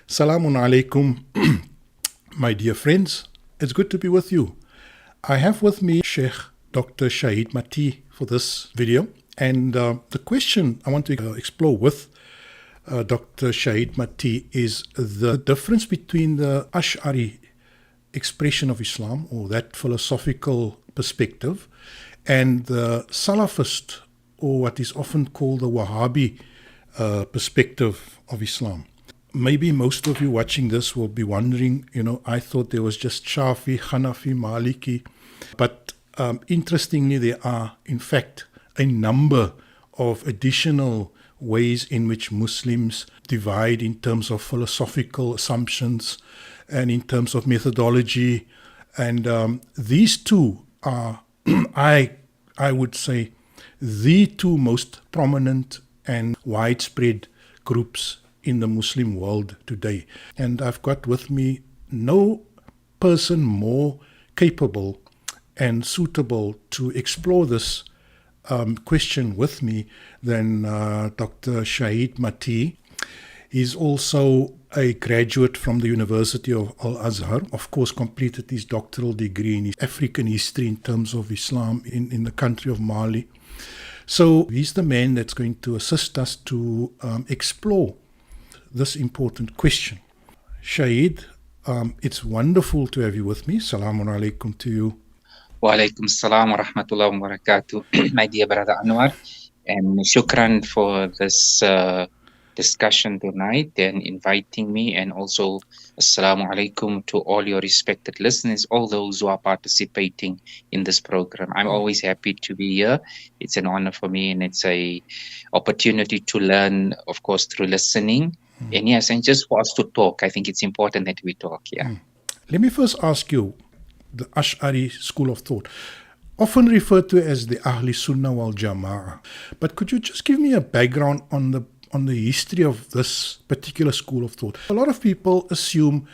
Salamun alaikum, my dear friends. It's good to be with you. I have with me Sheikh Dr. Shahid Mathee for this video. And the question I want to explore with Dr. Shahid Mathee is the difference between the Ash'ari expression of Islam, or that philosophical perspective, and the Salafist, or what is often called the Wahhabi perspective of Islam. Maybe most of you watching this will be wondering, I thought there was just Shafi, Hanafi, Maliki. But interestingly, there are, in fact, a number of additional ways in which Muslims divide in terms of philosophical assumptions and in terms of methodology. And these two are, I would say, the two most prominent and widespread groups in the Muslim world today. And I've got with me no person more capable and suitable to explore this question with me than Dr. Shahid Mathee. He's also a graduate from the University of Al-Azhar, of course completed his doctoral degree in African history in terms of Islam in the country of Mali. So he's the man that's going to assist us to explore this important question. Shahid, it's wonderful to have you with me. Salamun alaikum to you. Wa alaikum salam wa rahmatullahi wa barakatuh, my dear brother Anwar, and shukran for this discussion tonight and inviting me, and also assalamu alaikum to all your respected listeners, all those who are participating in this program. I'm always happy to be here. It's an honor for me, and it's a opportunity to learn, of course, through listening. And yes, and just for us to talk. I think it's important that we talk, Let me first ask you, the Ash'ari school of thought, often referred to as the Ahli Sunnah wal Jama'ah. But could you just give me a background on the history of this particular school of thought? A lot of people assume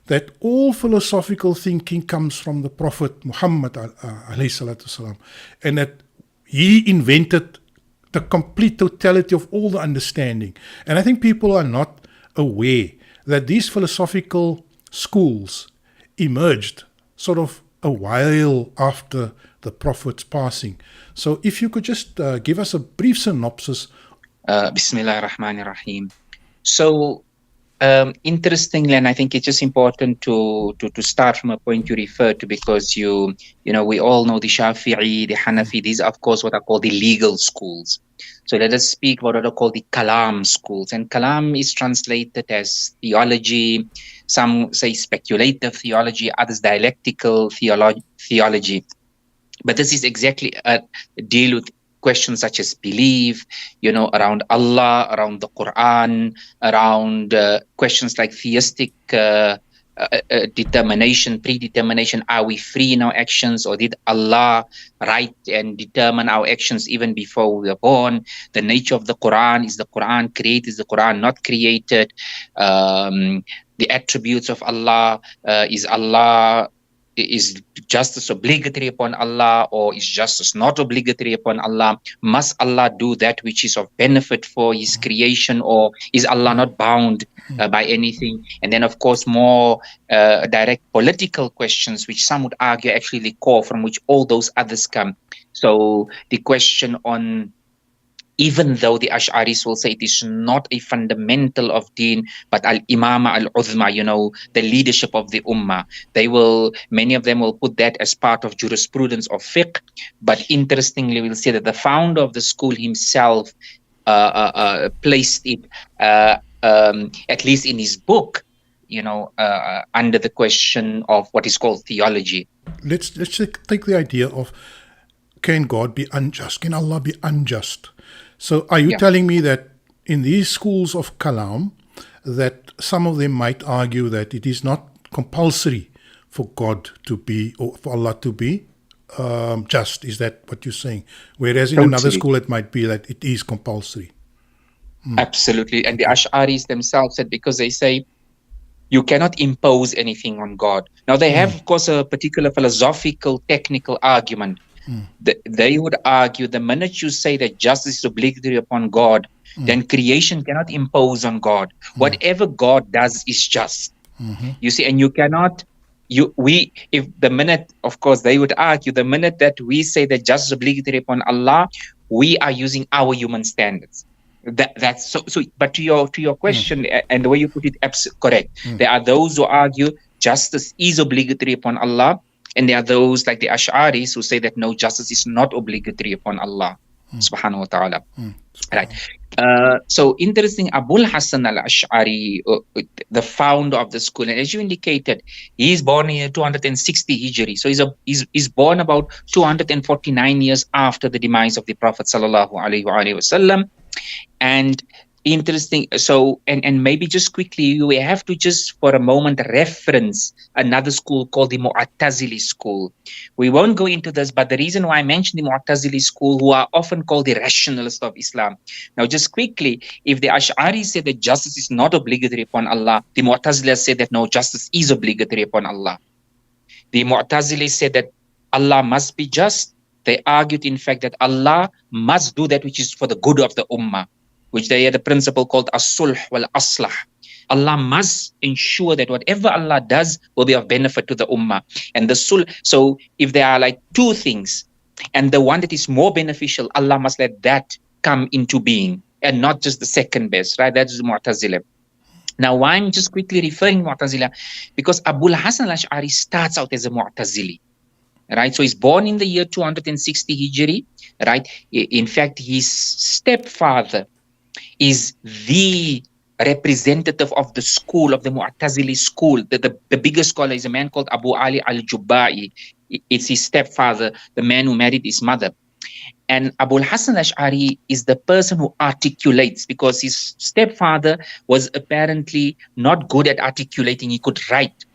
that all philosophical thinking comes from the Prophet Muhammad alayhi salatu wasalam, and that he invented the complete totality of all the understanding. And I think people are not aware that these philosophical schools emerged sort of a while after the Prophet's passing. So if you could just give us a brief synopsis. Bismillah ar-Rahman ar-Rahim. So interestingly, and I think it's just important to start from a point you referred to, because we all know the Shafi'i, the Hanafi. These are, of course, what are called the legal schools. So let us speak about what are called the Kalam schools. And Kalam is translated as theology. Some say speculative theology, others dialectical theology. But this is exactly deal with questions such as belief, around Allah, around the Qur'an, around questions like theistic determination, predetermination. Are we free in our actions, or did Allah write and determine our actions even before we were born? The nature of the Qur'an, is the Qur'an created, is the Qur'an not created? The attributes of Allah, is justice obligatory upon Allah, or is justice not obligatory upon Allah? Must Allah do that which is of benefit for his creation, or is Allah not bound by anything? And then, of course, more direct political questions, which some would argue actually the core from which all those others come. So the question on, even though the Ash'aris will say it is not a fundamental of deen, but al-imama al-uzma, the leadership of the ummah. Many of them will put that as part of jurisprudence of fiqh. But interestingly, we'll see that the founder of the school himself placed it, at least in his book, under the question of what is called theology. Let's take the idea of, can God be unjust? Can Allah be unjust? So are you telling me that in these schools of Kalam, that some of them might argue that it is not compulsory for God to be, or for Allah to be just? Is that what you're saying? Whereas in another school it might be that it is compulsory. Absolutely. And the Ash'aris themselves said, because they say you cannot impose anything on God. Now they have, of course, a particular philosophical, technical argument. They would argue the minute you say that justice is obligatory upon God, then creation cannot impose on God. Whatever God does is just. You see, and you cannot, if the minute, of course, they would argue, the minute that we say that justice is obligatory upon Allah, we are using our human standards. That's so. But to your question and the way you put it, correct. There are those who argue justice is obligatory upon Allah, and there are those like the Ash'aris who say that no, justice is not obligatory upon Allah, subhanahu wa ta'ala. Right. So interesting, Abul Hassan Ashari, the founder of the school, and as you indicated, he is born in 260 Hijri. So he's born about 249 years after the demise of the Prophet sallallahu alaihi wasallam. And interesting, so and maybe just quickly, we have to just for a moment reference another school called the Mu'tazili school. We won't go into this, but the reason why I mentioned the Mu'tazili school, who are often called the rationalists of Islam. Now just quickly, if the Ash'ari say that justice is not obligatory upon Allah, the Mu'tazili say that no, justice is obligatory upon Allah. The Mu'tazili said that Allah must be just. They argued, in fact, that Allah must do that which is for the good of the ummah, which they had a principle called as-sulh wal-aslah. Allah must ensure that whatever Allah does will be of benefit to the ummah. And the sulh, so if there are like two things, and the one that is more beneficial, Allah must let that come into being, and not just the second best, right? That is Mu'tazila. Now, why I'm just quickly referring to Mu'tazila, because Abul Hassan Ashari starts out as a Mu'tazili. Right, so he's born in the year 260 Hijri, right? In fact, his stepfather is the representative of the school, of the Mu'tazili school. The biggest scholar is a man called Abu Ali al-Jubba'i. It's his stepfather, the man who married his mother. And Abul Hassan Ash'ari is the person who articulates, because his stepfather was apparently not good at articulating. He could write.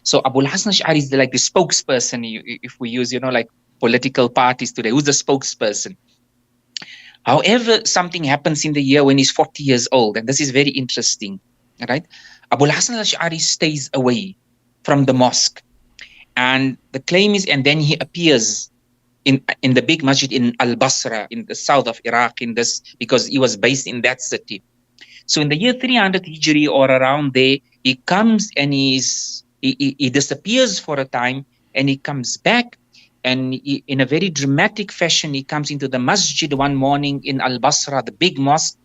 So Abul Hassan Ash'ari is like the spokesperson, if we use, like political parties today. Who's the spokesperson? However, something happens in the year when he's 40 years old, and this is very interesting, right? Abul Hassan Ash'ari stays away from the mosque. And the claim is, and then he appears in the big masjid in Al-Basra, in the south of Iraq, because he was based in that city. So in the year 300 Hijri or around there, he comes and he disappears for a time, and he comes back, and in a very dramatic fashion, he comes into the masjid one morning in Al-Basra, the big mosque,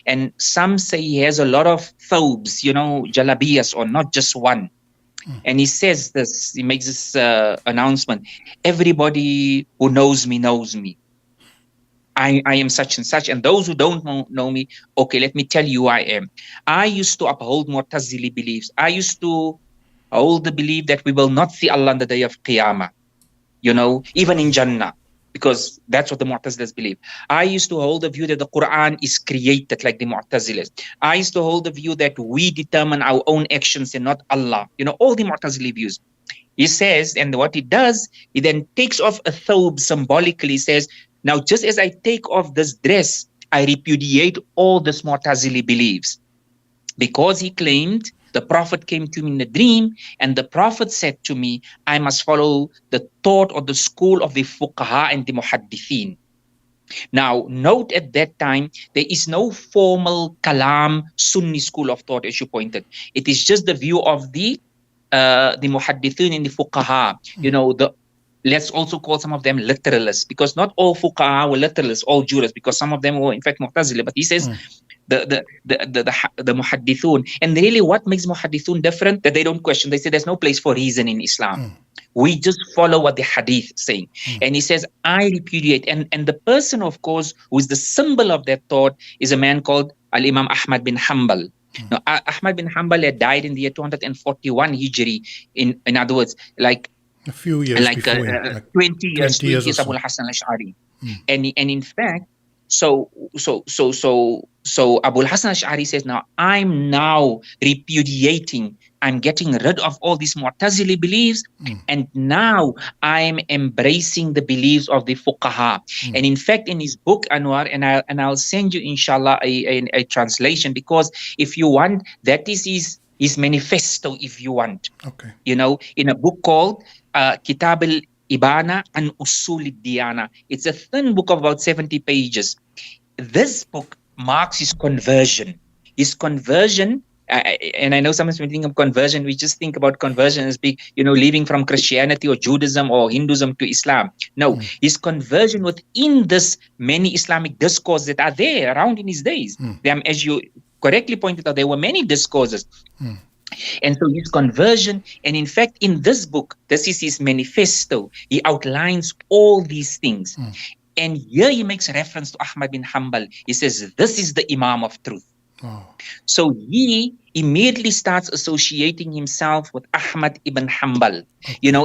and some say he has a lot of thawbs, jalabiyas, or not just one. And he says this, he makes this announcement: everybody who knows me knows me. I am such and such, and those who don't know me, okay, let me tell you who I am. I used to uphold Mu'tazili beliefs. I used to hold the belief that we will not see Allah on the day of Qiyamah, even in Jannah, because that's what the Mu'tazilas believe. I used to hold the view that the Qur'an is created like the Mu'tazilas. I used to hold the view that we determine our own actions and not Allah. All the Mu'tazili views. He says, and what he does, he then takes off a thawb symbolically. He says, now just as I take off this dress, I repudiate all this Mu'tazili beliefs. Because he claimed the Prophet came to me in a dream, and the Prophet said to me, I must follow the thought or the school of the Fuqaha and the Muhaddithin. Now, note at that time, there is no formal Kalam Sunni school of thought, as you pointed. It is just the view of the Muhaddithin and the Fuqaha. Let's also call some of them literalists, because not all Fuqaha were literalists, all jurists, because some of them were in fact Mu'tazila. But he says the Muhaddithun. And really, what makes Muhaddithun different? That they don't question. They say there's no place for reason in Islam. We just follow what the Hadith is saying. And he says, I repudiate. And the person, of course, who is the symbol of that thought is a man called Al-Imam Ahmad bin Hanbal. Now, Ahmad bin Hanbal had died in the year 241 Hijri. In other words, like a few years before, 20 years Abul Hassan Ash'ari. And in fact, so Abul Hassan Ash'ari says, now I'm now repudiating, I'm getting rid of all these Mu'tazili beliefs, and now I'm embracing the beliefs of the Fuqaha. And in fact, in his book Anwar, and I'll send you inshallah a translation, because if you want, that is his manifesto, if you want. Okay. In a book called Kitab al-Ibana an Usul al-Diyana. It's a thin book of about 70 pages. This book marks his conversion. His conversion, and I know sometimes when we think of conversion, we just think about conversion as being, leaving from Christianity or Judaism or Hinduism to Islam. No, his conversion within this many Islamic discourses that are there around in his days. As you correctly pointed out, there were many discourses. And so his conversion, and in fact, in this book, this is his manifesto, he outlines all these things. And here he makes reference to Ahmad bin Hanbal. He says, this is the Imam of truth. So he immediately starts associating himself with Ahmad ibn Hanbal,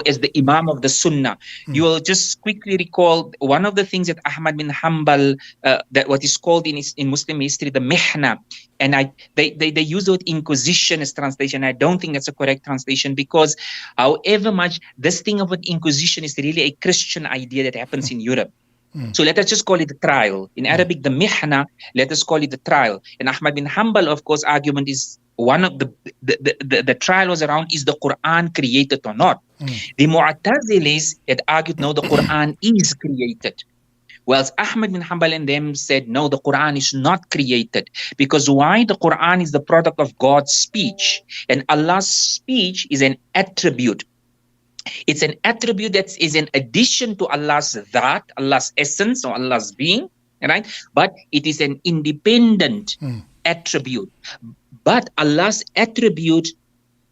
as the Imam of the Sunnah. You will just quickly recall one of the things that Ahmad bin Hanbal, that what is called in Muslim history, the Mihna. And they use the word Inquisition as translation. I don't think that's a correct translation, because however much this thing of an Inquisition is really a Christian idea that happens in Europe. So let us just call it the trial. In Arabic, the mihna, let us call it the trial. And Ahmad bin Hanbal, of course, argument is one of the trial was around, is the Qur'an created or not? The Mu'tazilis had argued, no, the Qur'an is created. Whereas Ahmad bin Hanbal and them said, no, the Qur'an is not created. Because why? The Qur'an is the product of God's speech. And Allah's speech is an attribute. It's an attribute that is an addition to Allah's dhat, Allah's essence or Allah's being, right? But it is an independent attribute. But Allah's attributes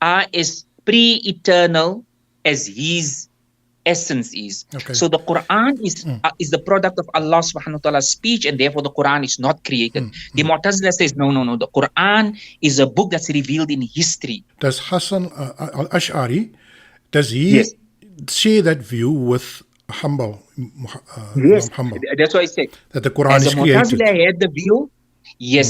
are as pre-eternal as His essence is. So the Quran is the product of Allah subhanahu wa ta'ala's speech, and therefore the Quran is not created. The Mu'tazila says, no. The Quran is a book that's revealed in history. Does Hassan Ashari, does he share that view with Hanbal? Yes, Hanbal, that's why I said that the Quran is created. As a Mu'tazila had the view,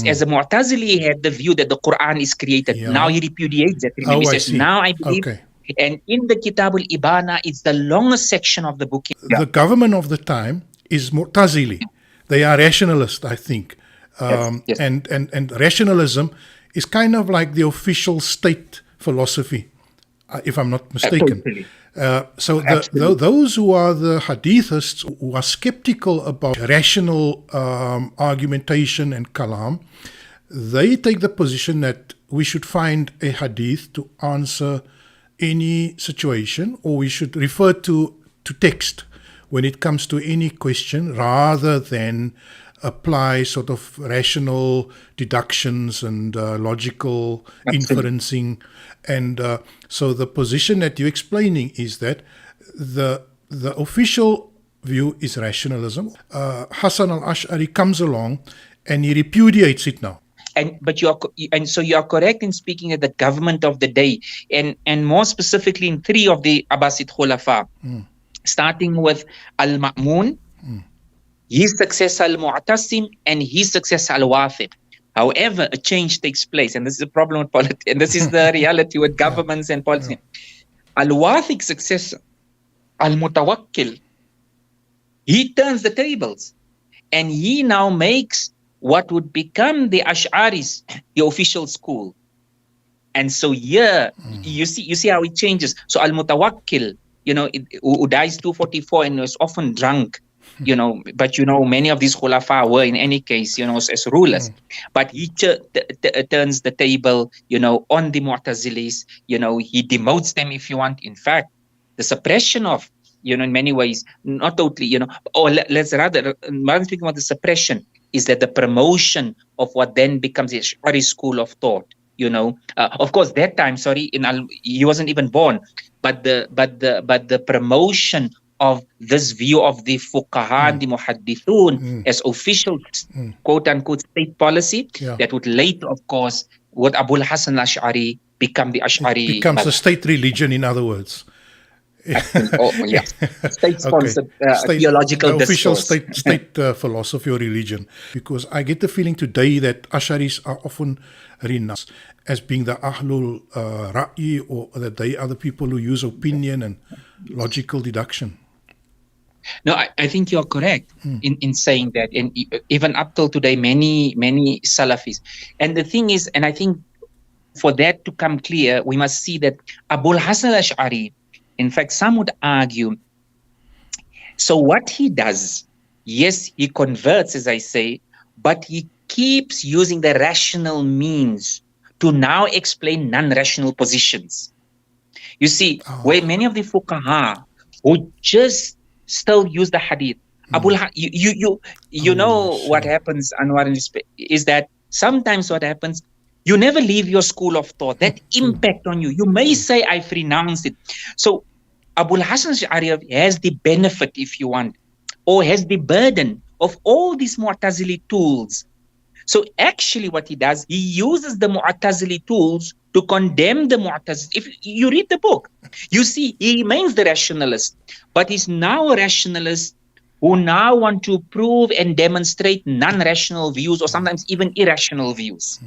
as a Mu'tazili had the view that the Quran is created. Now he repudiates that. He says, now I believe. And in the Kitab al-Ibana, it's the longest section of the book. The government of the time is Mu'tazili. They are rationalists, I think. And rationalism is kind of like the official state philosophy, if I'm not mistaken. So those who are the hadithists, who are skeptical about rational argumentation and kalam, they take the position that we should find a hadith to answer any situation, or we should refer to text when it comes to any question, rather than apply sort of rational deductions and logical inferencing. And so the position that you're explaining is that the official view is rationalism. Hassan al-Ash'ari comes along and he repudiates it now. So you are correct in speaking of the government of the day, and more specifically in three of the Abbasid Khulafa, starting with Al-Ma'mun, his successor Al-Mu'tasim, and his successor Al-Wathiq. However, a change takes place, and this is a problem with politics, and this is the reality with governments and politics. Al-Wathiq's successor, Al-Mutawakkil, he turns the tables, and he now makes what would become the Ash'aris, the official school. And so here, you see how it changes. So Al-Mutawakkil, who dies 244 and was often drunk, but many of these khulafa were in any case, as rulers. But he turns the table, on the Mu'tazilis, he demotes them if you want. In fact, the suppression of, in many ways, not totally, let's rather speaking about the suppression, is that the promotion of what then becomes the Ash'ari school of thought. Of course, that time, he wasn't even born, but the promotion of this view of the fuqaha and the muhaddithun as official, quote unquote, state policy that would later, of course, with Abul Hassan Ashari become the Ash'ari. It becomes a state religion, in other words. State-sponsored theological official discourse. state philosophy or religion, because I get the feeling today that Asharis are often renounced as being the Ahlul Ra'i, or that they are the people who use opinion and logical deduction. No, I think you're correct in saying that, and even up till today, many Salafis. And the thing is, and I think for that to come clear, we must see that Abul Hassan Ash'ari, in fact, some would argue, so what he does, yes, he converts, as I say, but he keeps using the rational means to now explain non-rational positions. You see, where many of the fuqaha who just still use the hadith, you know what happens, Anwar, is that sometimes what happens, you never leave your school of thought. That impact on you. You may say, I've renounced it. So Abul Hassan Ashari has the benefit, if you want, or has the burden of all these Mu'tazili tools. So actually what he does, he uses the Mu'tazili tools to condemn the Mu'tazili. If you read the book, you see he remains the rationalist, but he's now a rationalist who now want to prove and demonstrate non-rational views or sometimes even irrational views.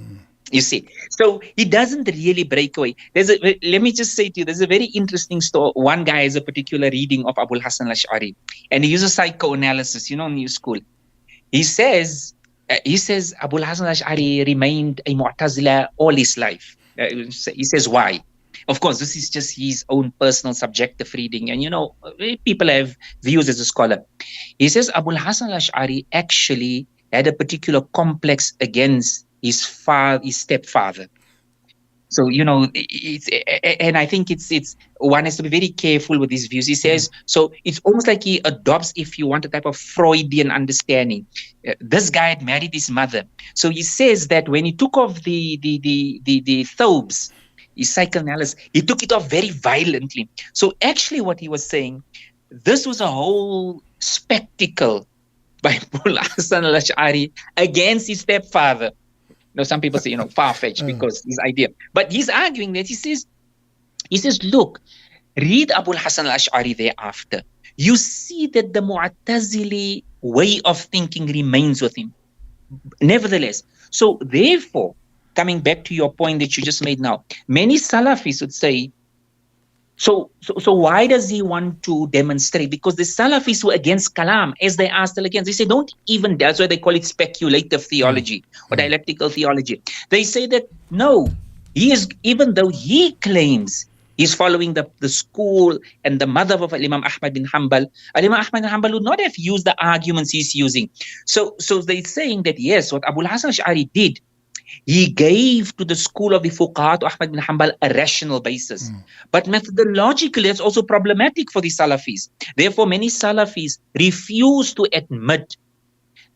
You see, so he doesn't really break away. Let me just say to you, there's a very interesting story. One guy has a particular reading of Abul Hassan Ashari, and he uses psychoanalysis, you know, in new school. He says Abul Hassan Ashari remained a Mu'tazila all his life. He says why? Of course, this is just his own personal subjective reading, and you know, people have views as a scholar. He says Abul Hassan Ashari actually had a particular complex against his stepfather. So, you know, and I think it's one has to be very careful with his views. He says, so it's almost like he adopts, if you want, a type of Freudian understanding. This guy had married his mother. So he says that when he took off the thobes, his psychoanalysis, he took it off very violently. So actually what he was saying, this was a whole spectacle by Abul Hassan al-Ash'ari against his stepfather. Now, some people say, you know, far-fetched because his idea. But he's arguing that he says, look, read Abul Hassan al-Ash'ari thereafter. You see that the Mu'tazili way of thinking remains with him. Nevertheless, so therefore, coming back to your point that you just made now, many Salafis would say, so why does he want to demonstrate? Because the Salafis were against Kalam, as they are still against. They say, don't even, that's why they call it speculative theology or dialectical theology. They say that, no, he is, even though he claims he's following the school and the mother of Imam Ahmad bin Hanbal, Imam Ahmad bin Hanbal would not have used the arguments he's using. So they're saying that, yes, what Abul Hassan Ash'ari did, he gave to the school of the fuqaha, to Ahmad bin Hanbal, a rational basis. But methodologically, it's also problematic for the Salafis. Therefore, many Salafis refuse to admit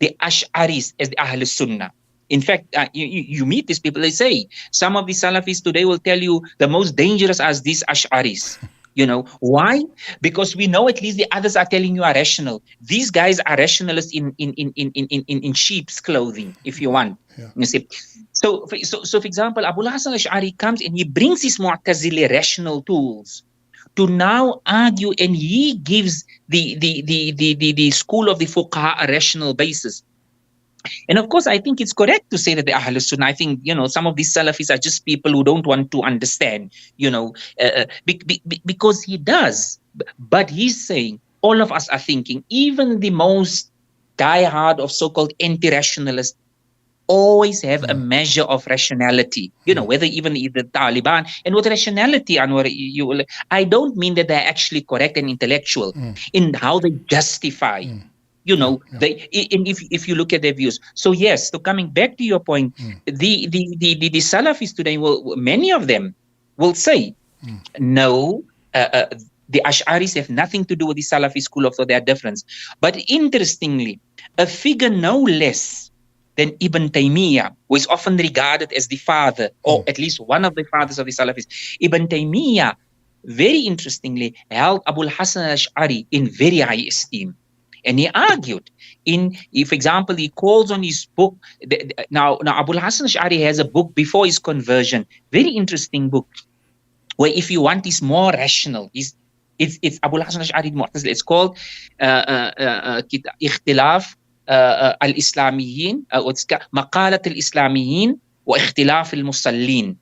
the Ash'aris as the Ahl Sunnah. In fact, you meet these people, they say, some of the Salafis today will tell you the most dangerous are these Ash'aris. You know, why? Because we know at least the others are telling you are rational. These guys are rationalists in sheep's clothing, if you want. You see. So for example, Abul Hassan Ash'ari comes and he brings his Mu'tazili rational tools to now argue, and he gives the school of the fuqaha a rational basis. And of course, I think it's correct to say that the Ahl Sunnah, I think, you know, some of these Salafis are just people who don't want to understand, you know, because he does. But he's saying, all of us are thinking, even the most diehard of so-called anti-rationalists always have a measure of rationality, you know, whether even the Taliban. And with rationality, Anwar, I don't mean that they're actually correct and intellectual in how they justify. You know, if you look at their views. So yes, so coming back to your point, the Salafis today, many of them will say, no, the Ash'aris have nothing to do with the Salafi school of thought, they are different. But interestingly, a figure no less than Ibn Taymiyyah, who is often regarded as the father, or at least one of the fathers of the Salafis, Ibn Taymiyyah, very interestingly, held Abul Hassan al-Ash'ari in very high esteem. And he argued for example, he calls on his book. Now Abul Hassan Ash'ari has a book before his conversion, very interesting book, where if you want, is more rational. It's Abul Hassan Ash'ari Mu'tazili. It's called Ikhtilaf al-Islamiyin, Maqalat al-Islamiyin wa Ikhtilaf al-Musallin.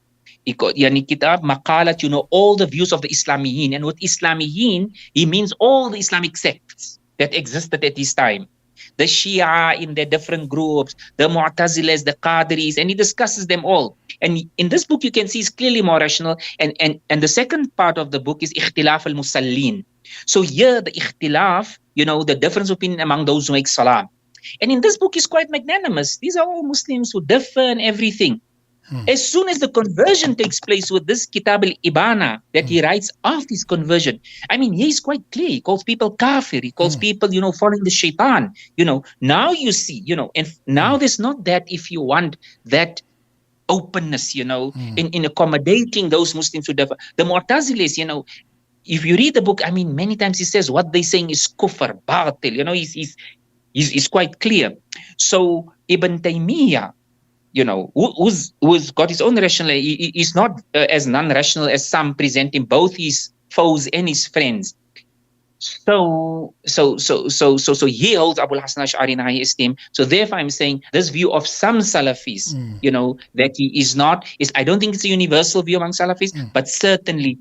Yani kitab Maqalat, you know, all the views of the Islamiyin. And with Islamiyin, he means all the Islamic sects that existed at this time. The Shia in their different groups, the Mu'tazilas, the Qadiris, and he discusses them all. And in this book, you can see it's clearly more rational. And the second part of the book is Ikhtilaf al-Musallin. So here, the Ikhtilaf, you know, the difference opinion among those who make Salah. And in this book, he's quite magnanimous. These are all Muslims who differ and everything. As soon as the conversion takes place with this Kitab al-Ibana that he writes after his conversion, I mean, he's quite clear. He calls people kafir. He calls people, following the shaitan. Now you see, and now there's not that, if you want, that openness, in accommodating those Muslims who differ. The Mu'tazilis, if you read the book, I mean, many times he says what they're saying is kufr, batil. He's quite clear. So Ibn Taymiyyah, who's got his own rational, he's not as non-rational as some, presenting both his foes and his friends. So he holds Abul Hassan Ashari in high esteem. So therefore I'm saying this view of some Salafis, that he is not, I don't think it's a universal view among Salafis, but certainly,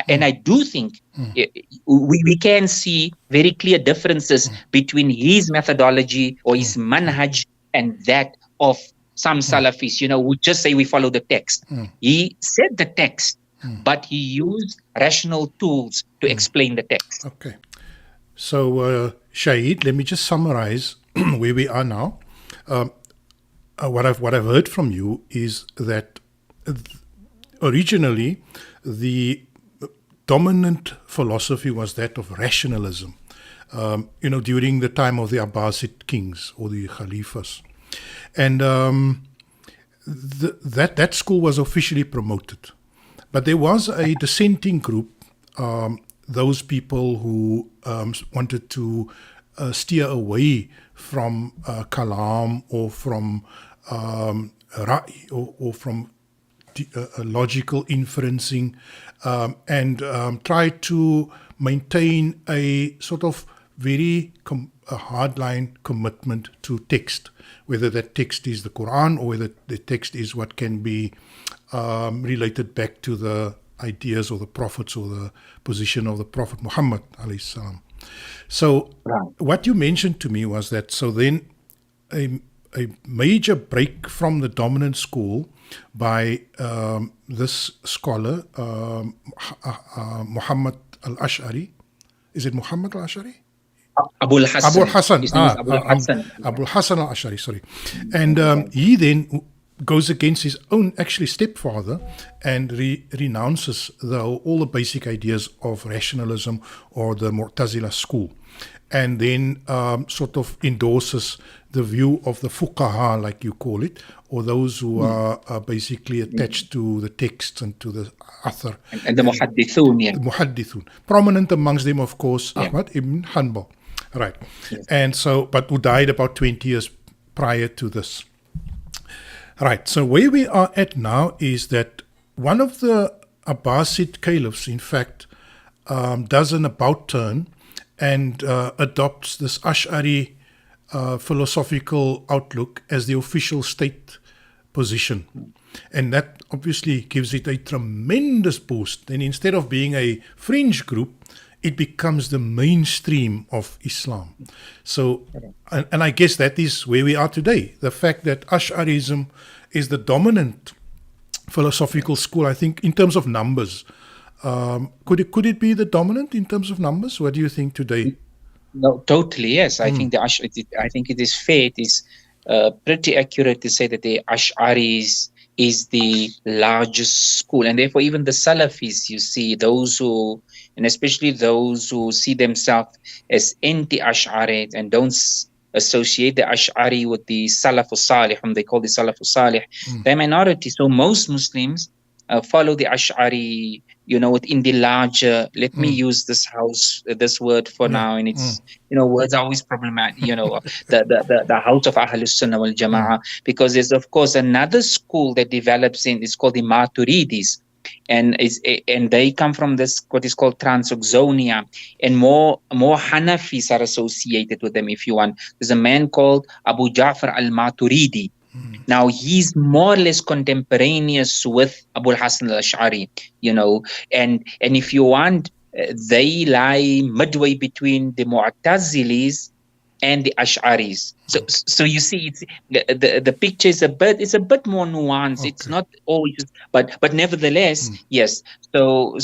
and I do think we can see very clear differences between his methodology or his manhaj and that of some Salafis, who just say we follow the text. He said the text, but he used rational tools to explain the text. Okay. So, Shahid, let me just summarize where we are now. What I've heard from you is that originally the dominant philosophy was that of rationalism, during the time of the Abbasid kings or the Khalifas. And that school was officially promoted. But there was a dissenting group, those people who wanted to steer away from Kalam or from Ra'i or from logical inferencing, and try to maintain a sort of very hardline commitment to text, whether that text is the Qur'an or whether the text is what can be related back to the ideas of the prophets or the position of the Prophet Muhammad alayhi salam. So what you mentioned to me was that, so then a major break from the dominant school by this scholar, Muhammad al-Ash'ari. Is it Muhammad al-Ash'ari? Abul Hassan. Abul Hassan. Abul Hassan. Abul Hassan al-Ashari, sorry. And he then goes against his own actually stepfather and renounces all the basic ideas of rationalism or the Mu'tazila school, and then sort of endorses the view of the fuqaha, like you call it, or those who are basically attached to the texts and to the athar. And the muhaddithun, The muhaddithun. Prominent amongst them, of course, Ahmad ibn Hanbal. Right. Yes. And so, but who died about 20 years prior to this. Right. So where we are at now is that one of the Abbasid caliphs, in fact, does an about turn and adopts this Ash'ari philosophical outlook as the official state position. And that obviously gives it a tremendous boost. And instead of being a fringe group, it becomes the mainstream of Islam. So, and I guess that is where we are today. The fact that Ash'arism is the dominant philosophical school, I think, in terms of numbers. Could it be the dominant in terms of numbers? What do you think today? No, totally, yes. I think I think it is fair. It is pretty accurate to say that the Ash'aris is the largest school, and therefore even the Salafis, you see, those who, and especially those who see themselves as anti-Ash'ari and don't associate the Ash'ari with the Salafus Salih, whom they call the Salafus Salih, they're minority. So most Muslims follow the Ash'ari, within the larger, let me use this word for now, and it's, words are always problematic, the house of Ahlus Sunnah wal Jama'ah, because there's, of course, another school that develops it's called the Maturidis, and they come from this, what is called Transoxania, and more Hanafis are associated with them, if you want. There's a man called Abu Ja'far al-Maturidi. Now, he's more or less contemporaneous with Abul Hassan al-Ash'ari, and if you want, they lie midway between the Mu'tazilis and the Ash'aris. So you see, it's the picture is a bit more nuanced. It's Okay. not always, but nevertheless, yes. That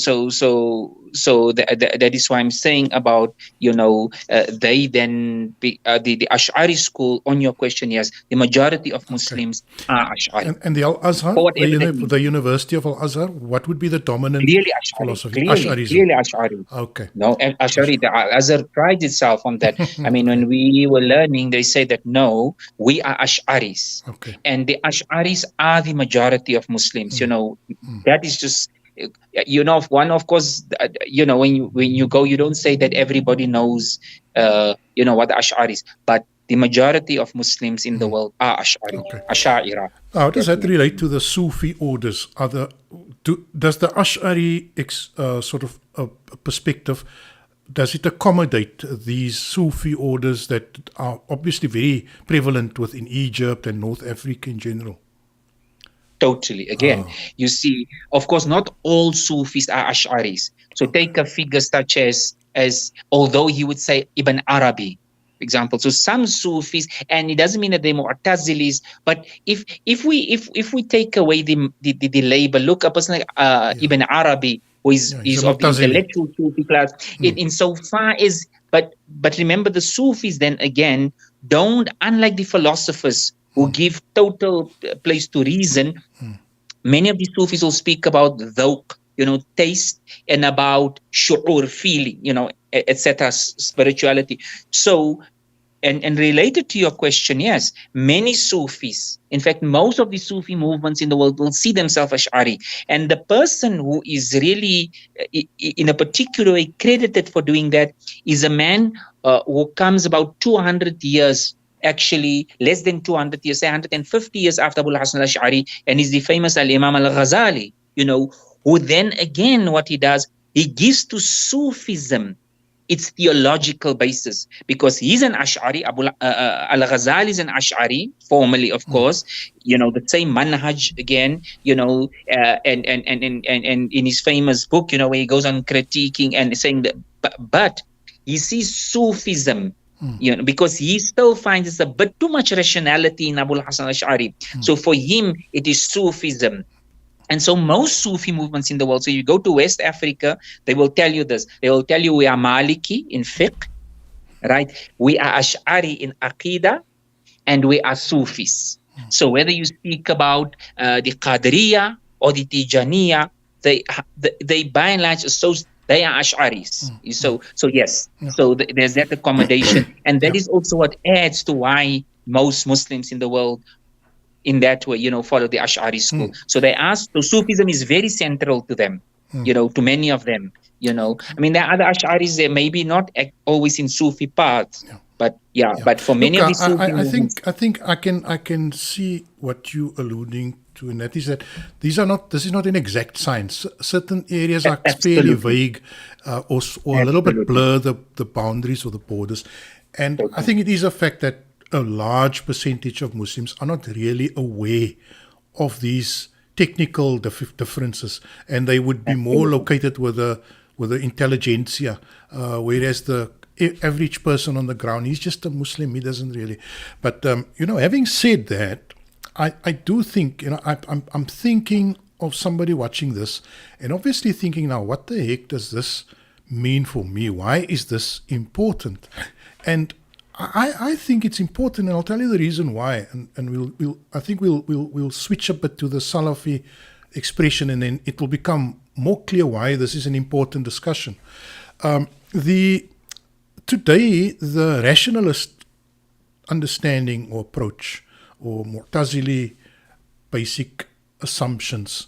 is why I'm saying about they then the Ash'ari school. On your question, yes, the majority of Okay. Muslims are Ash'ari And the Al Azhar, for whatever that means. the University of Al Azhar, what would be the dominant Clearly Ash'ari, philosophy? clearly, Asharism. clearly Ash'ari. Okay. No, and Ash'ari, the Azhar prides itself on that. I mean, Okay. when we were learning, they say that no, we are Ash'aris. Okay. And the Ash'aris are the majority of Muslims. That is just, one, of course, when you go, you don't say that everybody knows, what the Ash'aris, but the majority of Muslims in the world are Ash'ari, Okay. Ash'a'ira. How does that relate to the Sufi orders? Does the Ash'ari sort of perspective, does it accommodate these Sufi orders that are obviously very prevalent within Egypt and North Africa in general? Totally. Again, you see, of course, not all Sufis are Ash'aris. So take a figure such as although he would say Ibn Arabi, for example. So some Sufis, and it doesn't mean that they're Mu'tazilis, but if we take away the label, look, a person like Ibn Arabi, who is of the intellectual Sufi class, in so far as, but remember, the Sufis then again don't, unlike the philosophers who give total place to reason, many of the Sufis will speak about dhawq, taste, and about shu'ur, feeling, etc., spirituality. So, and related to your question, yes, many Sufis, in fact, most of the Sufi movements in the world will see themselves Ash'ari. And the person who is really, in a particular way, credited for doing that is a man who comes about 200 years, actually less than 200 years, say 150 years after Abul Hassan Ashari, and is the famous Al-Imam Al-Ghazali, who then again, what he does, he gives to Sufism its theological basis, because he's an Ash'ari. Al-Ghazali is an Ash'ari, formally, of course, the same manhaj again, and in his famous book, where he goes on critiquing and saying that, but he sees Sufism, because he still finds it's a bit too much rationality in Abul Hassan Ash'ari. So for him, it is Sufism. And so most Sufi movements in the world, so you go to West Africa, they will tell you this. They will tell you we are Maliki in fiqh, right? We are Ash'ari in Aqidah, and we are Sufis. So whether you speak about the Qadriya or the Tijaniya, they by and large, they are Ash'aris. So yes, so there's that accommodation. And that is also what adds to why most Muslims in the world, in that way, follow the Ash'ari school. So so Sufism is very central to them, to many of them, I mean, there are other Ash'aris, they maybe not always in Sufi paths, but but for many of these Sufi I think I can see what you alluding to, and that is that this is not an exact science. Certain areas are fairly vague, or a little bit blur the boundaries or the borders. And I think it is a fact that a large percentage of Muslims are not really aware of these technical differences, and they would be more located with the intelligentsia, whereas the average person on the ground, he's just a Muslim, he doesn't really. But having said that, I do think, I'm thinking of somebody watching this and obviously thinking, now, what the heck does this mean for me? Why is this important? And I think it's important, and I'll tell you the reason why. And we'll switch a bit to the Salafi expression, and then it will become more clear why this is an important discussion. Today, the rationalist understanding or approach, or Mu'tazili basic assumptions,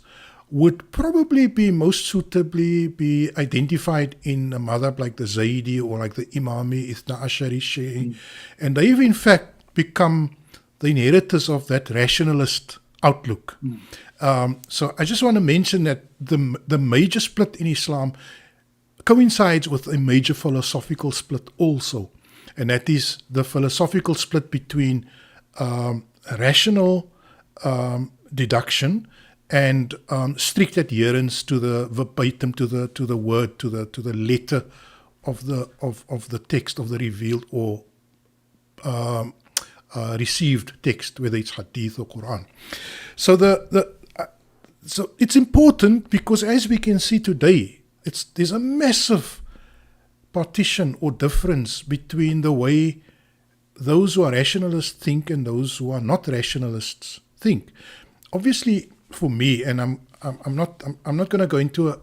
would probably be most suitably be identified in a madhab like the Zaydi or like the Imami, Ithna Ashari, Shi'i. And they've in fact become the inheritors of that rationalist outlook. So I just want to mention that the major split in Islam coincides with a major philosophical split also. And that is the philosophical split between rational deduction and strict adherence to the verbatim, to the word, to the letter of the text of the revealed or received text, whether it's Hadith or Qur'an. So so it's important because, as we can see today, there's a massive partition or difference between the way those who are rationalists think and those who are not rationalists think. Obviously, for me, and I'm not going to go into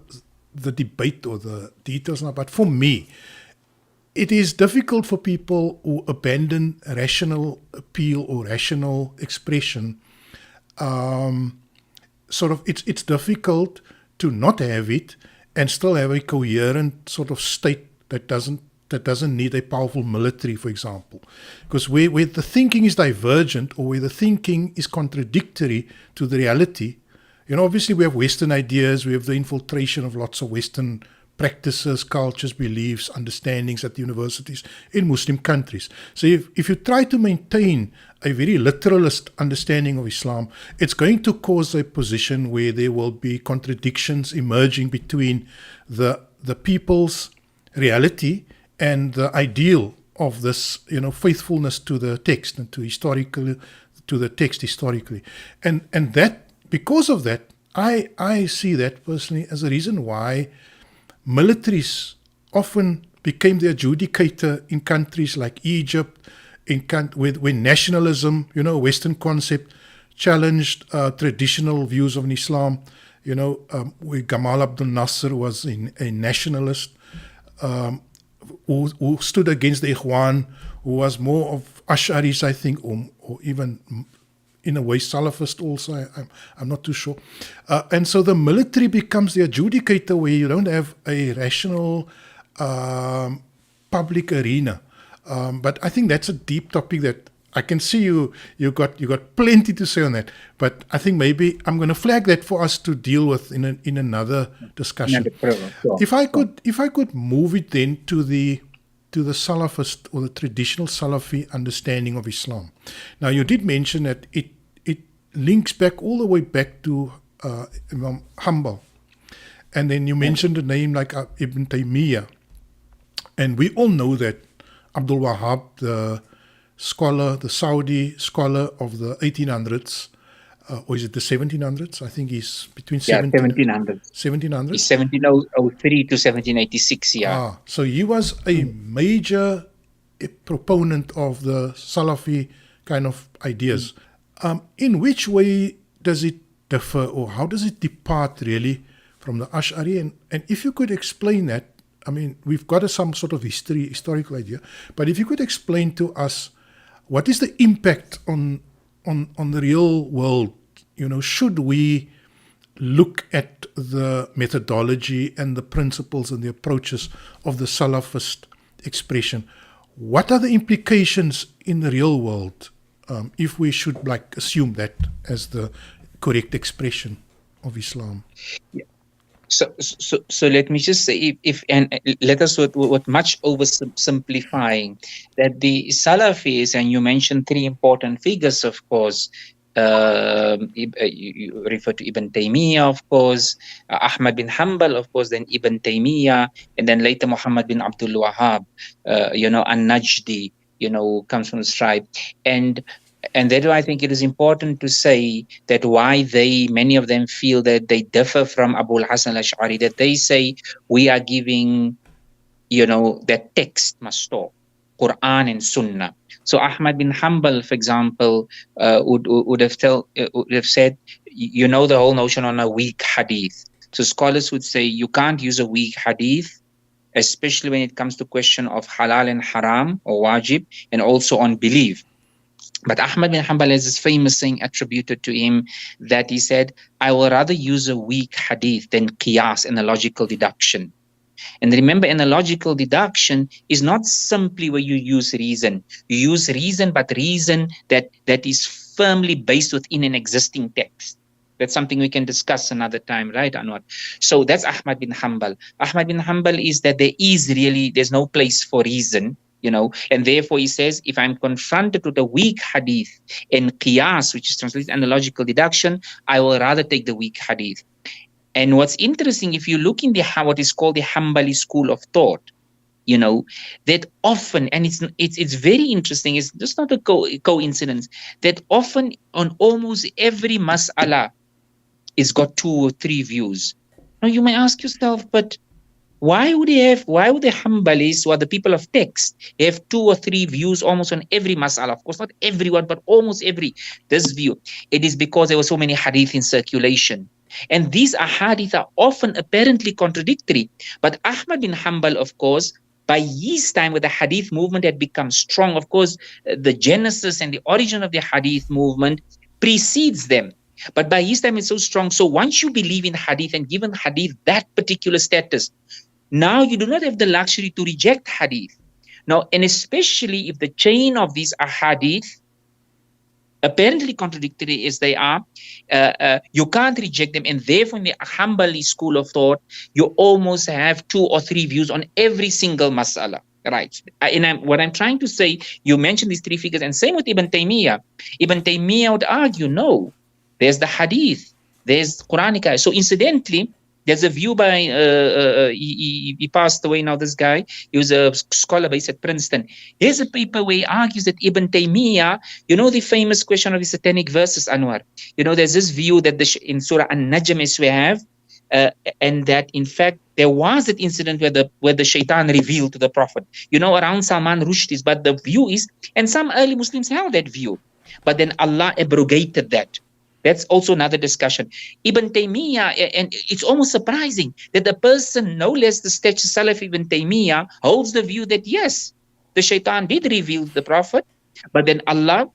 the debate or the details now, but for me, it is difficult for people who abandon rational appeal or rational expression. It's difficult to not have it and still have a coherent sort of state that doesn't need a powerful military, for example. Because where the thinking is divergent or where the thinking is contradictory to the reality, obviously we have Western ideas, we have the infiltration of lots of Western practices, cultures, beliefs, understandings at universities in Muslim countries. So if you try to maintain a very literalist understanding of Islam, it's going to cause a position where there will be contradictions emerging between the people's reality and the ideal of this, faithfulness to the text and to the text historically. And that, because of that, I see that personally as a reason why militaries often became the adjudicator in countries like Egypt, when nationalism, Western concept, challenged traditional views of Islam. Where Gamal Abdel Nasser was a nationalist who stood against the Ikhwan, who was more of Ash'aris, I think, or even in a way Salafist also, I'm not too sure. And so the military becomes the adjudicator where you don't have a rational public arena. But I think that's a deep topic that I can see you got plenty to say on that. But I think maybe I'm going to flag that for us to deal with in another discussion. If I could move it then to the Salafist or the traditional Salafi understanding of Islam. Now, you did mention that it links back all the way back to Imam Hanbal. And then you mentioned a name like Ibn Taymiyyah. And we all know that Abdul Wahhab, the scholar, the Saudi scholar of the 1800s, or is it the 1700s? I think he's between 1700s. 1700s? It's 1703 to 1786, yeah. So he was a major proponent of the Salafi kind of ideas. In which way does it differ, or how does it depart really from the Ash'ari? And if you could explain that, I mean, we've got some sort of historical idea, but if you could explain to us what is the impact on the real world, should we look at the methodology and the principles and the approaches of the Salafist expression? What are the implications in the real world if we should assume that as the correct expression of Islam? Yeah. So let me just say, and let us with much oversimplifying, that the Salafis, and you mentioned three important figures, of course. You refer to Ibn Taymiyyah, of course, Ahmad bin Hanbal, of course, then Ibn Taymiyyah, and then later Muhammad bin Abdul Wahhab, An-Najdi, comes from this tribe. And that's why I think it is important to say that why many of them feel that they differ from Abul Hassan Ashari, that they say we are giving, that text must stop, Qur'an and Sunnah. So Ahmad bin Hanbal, for example, would have said, the whole notion on a weak hadith. So scholars would say you can't use a weak hadith, especially when it comes to question of halal and haram or wajib, and also on belief. But Ahmad bin Hanbal has this famous saying attributed to him that he said, I will rather use a weak hadith than qiyas, analogical deduction. And remember, analogical deduction is not simply where you use reason. You use reason, but reason that is firmly based within an existing text. That's something we can discuss another time, right, Anwar? So that's Ahmad bin Hanbal. Ahmad bin Hanbal is that there's no place for reason, and therefore he says, if I'm confronted with a weak hadith in qiyas, which is translated analogical deduction, I will rather take the weak hadith. And what's interesting, if you look in what is called the Hanbali school of thought, that often, and it's very interesting, it's just not a coincidence, that often on almost every mas'ala it's got 2 or 3 views. Now you may ask yourself, but why would the Hanbalis, or the people of text, have 2 or 3 views almost on every mas'ala? Of course, not everyone, but almost this view. It is because there were so many hadith in circulation. And these ahadith are often apparently contradictory. But Ahmad bin Hanbal, of course, by his time, when the hadith movement had become strong, of course, the genesis and the origin of the hadith movement precedes them. But by his time, it's so strong. So once you believe in hadith and given hadith that particular status, now you do not have the luxury to reject hadith. Now, and especially if the chain of these ahadith, apparently contradictory as they are, you can't reject them. And therefore, in the Hanbali school of thought, you almost have 2 or 3 views on every single mas'ala. Right. And what I'm trying to say, you mentioned these 3 figures, and same with Ibn Taymiyyah. Ibn Taymiyyah would argue, no, there's the hadith, there's Quranic ayah. So incidentally, there's a view by, he passed away now, this guy. He was a scholar based at Princeton. Here's a paper where he argues that Ibn Taymiyyah, the famous question of the satanic verses, Anwar. There's this view that in Surah An-Najm as we have, and that in fact, there was that incident where the shaitan revealed to the Prophet, around Salman Rushdie's. But the view is, and some early Muslims held that view, but then Allah abrogated that. That's also another discussion. Ibn Taymiyyah, and it's almost surprising that the person, no less the stature Salafi Ibn Taymiyyah, holds the view that yes, the shaitan did reveal the Prophet, but then Allah,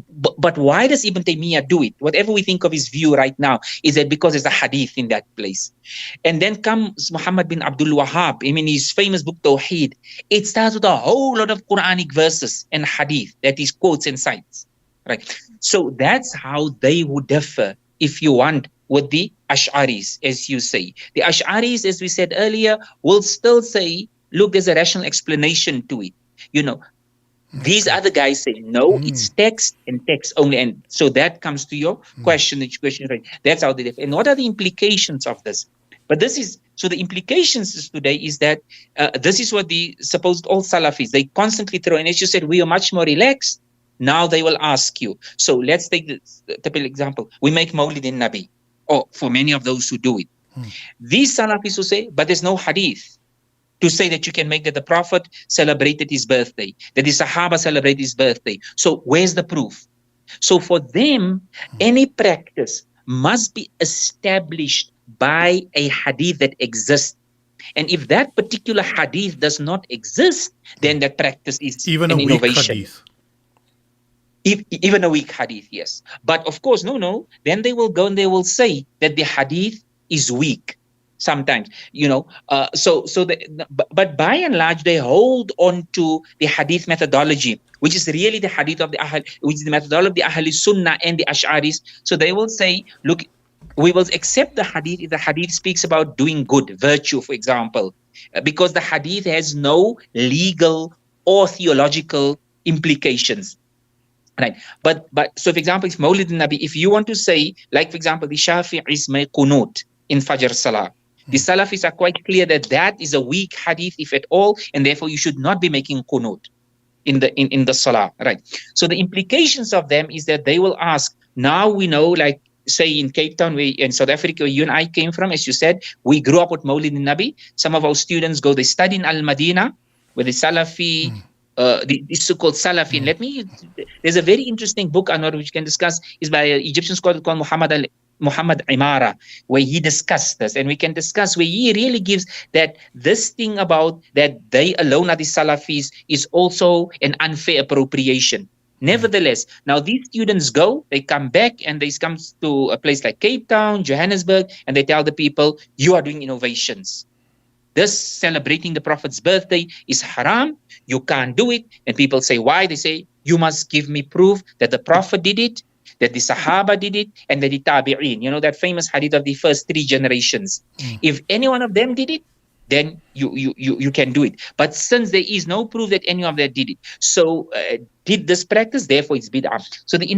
but why does Ibn Taymiyyah do it? Whatever we think of his view right now, is that because there's a hadith in that place. And then comes Muhammad bin Abdul Wahhab, his famous book Tawheed. It starts with a whole lot of Quranic verses and hadith that he quotes and cites. Right. So that's how they would differ, if you want, with the Ash'aris, as you say. The Ash'aris, as we said earlier, will still say, look, there's a rational explanation to it. These other guys say, no, it's text and text only. And so that comes to your question, right? That's how they differ. And what are the implications of this? But so the implications today is that this is what the supposed old Salafis, they constantly throw. And as you said, we are much more relaxed. Now they will ask you. So let's take the typical example. We make Mawlid in Nabi, or for many of those who do it. These Salafis will say, but there's no hadith to say that you can make that the Prophet celebrated his birthday, that the Sahaba celebrated his birthday. So where's the proof? So for them, any practice must be established by a hadith that exists. And if that particular hadith does not exist, then that practice is even an a innovation. Weak hadith. Even a weak hadith, yes. But of course, no. Then they will go and they will say that the hadith is weak sometimes, but by and large, they hold on to the hadith methodology, which is really the hadith of the Ahl, which is the methodology of the Ahl Sunnah and the Ash'aris. So they will say, look, we will accept the hadith if the hadith speaks about doing good, virtue, for example, because the hadith has no legal or theological implications. Right. But so for example, if Mawlid Nabi, if you want to say, like for example, the Shafi'is may qunut in Fajr Salah, the Salafis are quite clear that that is a weak hadith, if at all, and therefore you should not be making qunut in the Salah. Right. So the implications of them is that they will ask, now we know, like say in Cape Town, in South Africa, where you and I came from, as you said, we grew up with Mawlid Nabi. Some of our students they study in Al-Madinah, where the Salafi, the so-called Salafi. And there's a very interesting book, Anwar, which we can discuss, is by an Egyptian scholar called Muhammad Imara, where he discussed this, and we can discuss where he really gives that this thing about that they alone are the Salafis is also an unfair appropriation. Nevertheless, now these students they come back, and they come to a place like Cape Town, Johannesburg, and they tell the people, you are doing innovations. This celebrating the Prophet's birthday is haram. You can't do it. And people say, why? They say, you must give me proof that the Prophet did it, that the Sahaba did it, and that the Tabi'in, that famous hadith of the first 3 generations. If any one of them did it, then you can do it. But since there is no proof that any of them did it, so did this practice, therefore it's bid'ah. So the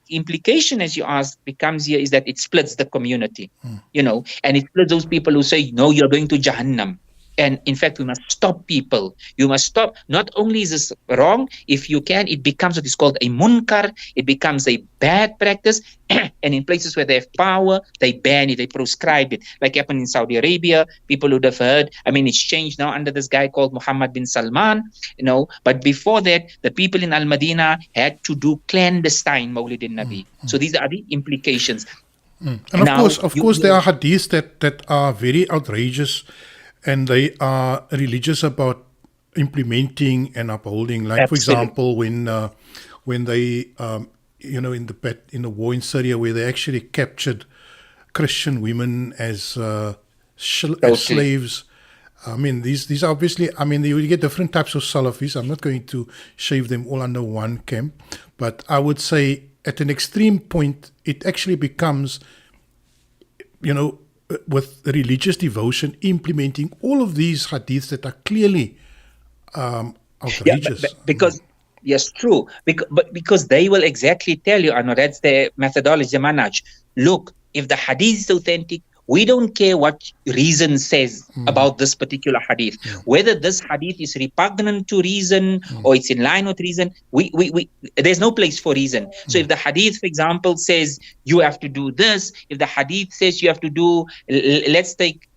implication, as you asked, becomes here is that it splits the community, and it splits those people who say, no, you're going to Jahannam. And in fact, we must stop people. You must stop. Not only is this wrong, if you can, it becomes what is called a munkar. It becomes a bad practice. And in places where they have power, they ban it, they prescribe it. Like happened in Saudi Arabia, people would have heard. I mean, it's changed now under this guy called Muhammad bin Salman, But before that, the people in Al-Madinah had to do clandestine Mawlid al-Nabi. So these are the implications. And of course, there are hadiths that are very outrageous, and they are religious about implementing and upholding. Like, for example, when they, in the war in Syria, where they actually captured Christian women as slaves. I mean, these are obviously, you get different types of Salafis. I'm not going to shave them all under one camp, but I would say at an extreme point, it actually becomes, with religious devotion, implementing all of these hadiths that are clearly outrageous. Yeah, because yes, true. Because they will exactly tell you, Anwar, that's their methodology, the manhaj. Look, if the hadith is authentic, we don't care what reason says about this particular hadith. Whether this hadith is repugnant to reason or it's in line with reason, we there's no place for reason. So if the hadith, for example, says you have to do this, if the hadith says you have to do, let's take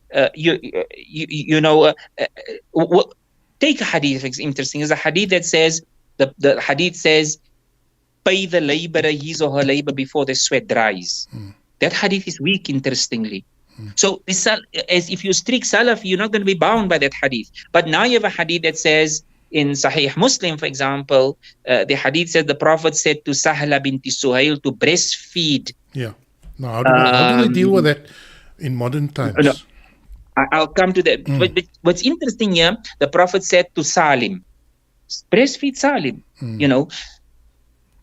take a hadith. It's interesting. There's a hadith that says the hadith says, pay the laborer his or her labor before the sweat dries. That hadith is weak, interestingly. So as if you strict Salaf, you're not going to be bound by that hadith. But now you have a hadith that says, in Sahih Muslim, for example, the hadith says the Prophet said to Sahla binti Suhail to breastfeed. Yeah. Now, how do we deal with that in modern times? No, I'll come to that. But what's interesting here, the Prophet said to Salim, breastfeed Salim.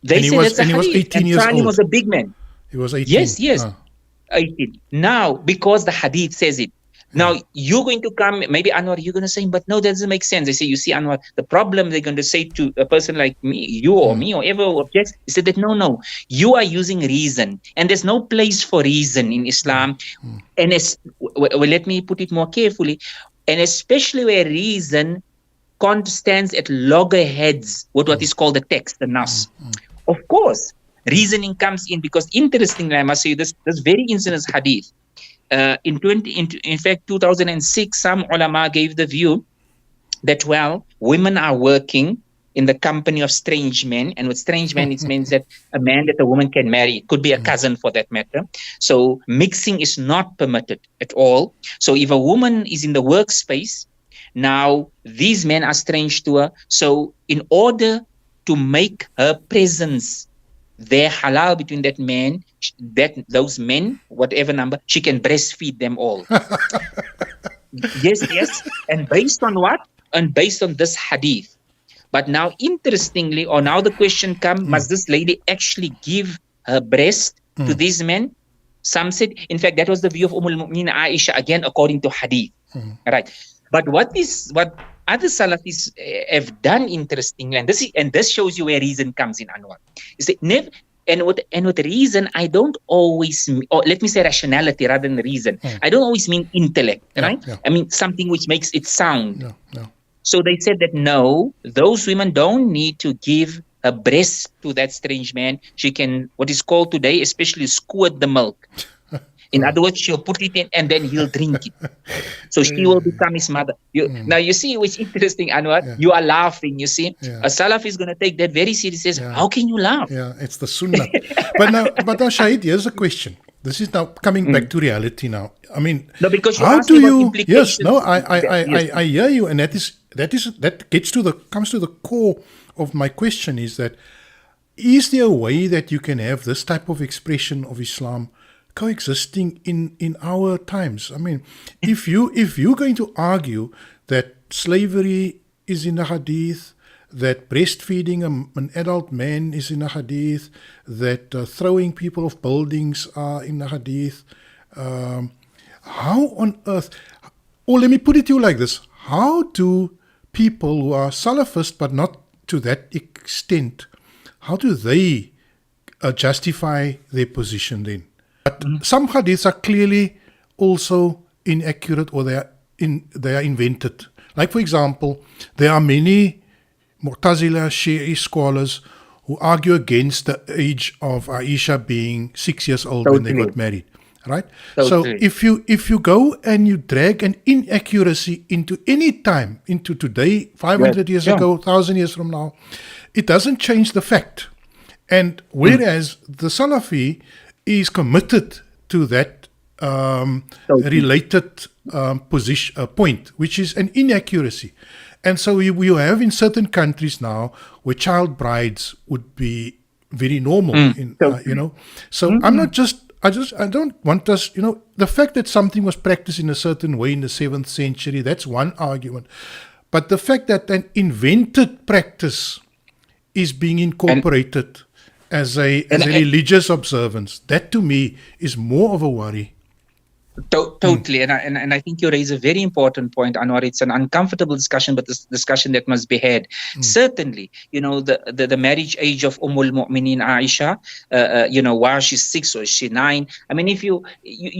They said that's a hadith. He was 18 years Salim old. was a big man. He was 18. Yes. 18. Now, because the hadith says it. Now, you're going to come, maybe Anwar, you're going to say, but no, that doesn't make sense. They say, you see, Anwar, the problem they're going to say to a person like me, you or me, or whoever objects, they said that, no, you are using reason. And there's no place for reason in Islam. And let me put it more carefully. And especially where reason stands at loggerheads with what is called the text, the nas. Of course, reasoning comes in because, interestingly, I must say this very incident hadith. In fact, 2006, some ulama gave the view that, women are working in the company of strange men, and with strange men, it means that a man that a woman can marry. It could be a cousin for that matter. So mixing is not permitted at all. So if a woman is in the workspace, now these men are strange to her. So in order to make her presence there halal between those men, whatever number, she can breastfeed them all. Yes. And based on what? And based on this hadith. But now, interestingly, now the question comes, must this lady actually give her breast to these men? Some said, in fact, that was the view of al-Mu'minin Aisha, again, according to hadith. Right. But what other Salafis have done, interestingly, and this shows you where reason comes in, Anwar, is that with reason, I don't always, or let me say rationality rather than reason. I don't always mean intellect, right? Yeah. I mean something which makes it sound. Yeah. So they said that no, those women don't need to give a breast to that strange man. She can, what is called today, especially squirt the milk. In other words, she'll put it in and then he'll drink it. So she will become his mother. Now, you see, which interesting, Anwar, you are laughing, you see. A Salaf is going to take that very seriously. Says, how can you laugh? Yeah, it's the sunnah. but now, Shahid, here's a question. This is now coming back to reality now. I mean, no, because how do you? Yes, no, I hear you, and that comes to the core of my question: is there a way that you can have this type of expression of Islam coexisting in our times? I mean, if you're going to argue that slavery is in the hadith, that breastfeeding an adult man is in the hadith, that throwing people off buildings are in the hadith, how on earth, or let me put it to you like this, how do people who are Salafist but not to that extent, how do they justify their position then? But some hadiths are clearly also inaccurate, or they are they are invented. Like, for example, there are many Mu'tazila Shia scholars who argue against the age of Aisha being 6 years old when they got married. Right? So if you go and you drag an inaccuracy into any time, into today, 500 years ago, 1,000 years from now, it doesn't change the fact. And whereas the Salafi is committed to that related position point, which is an inaccuracy. And so we have in certain countries now where child brides would be very normal, So I'm not just I don't want us, the fact that something was practiced in a certain way in the 7th century, that's one argument. But the fact that an invented practice is being incorporated as a religious observance, that to me is more of a worry. Totally, and I think you raise a very important point, Anwar. It's an uncomfortable discussion, but this discussion that must be had. Certainly, the marriage age of Ummul Mu'mineen Aisha, while she's 6 or she's 9. I mean, if you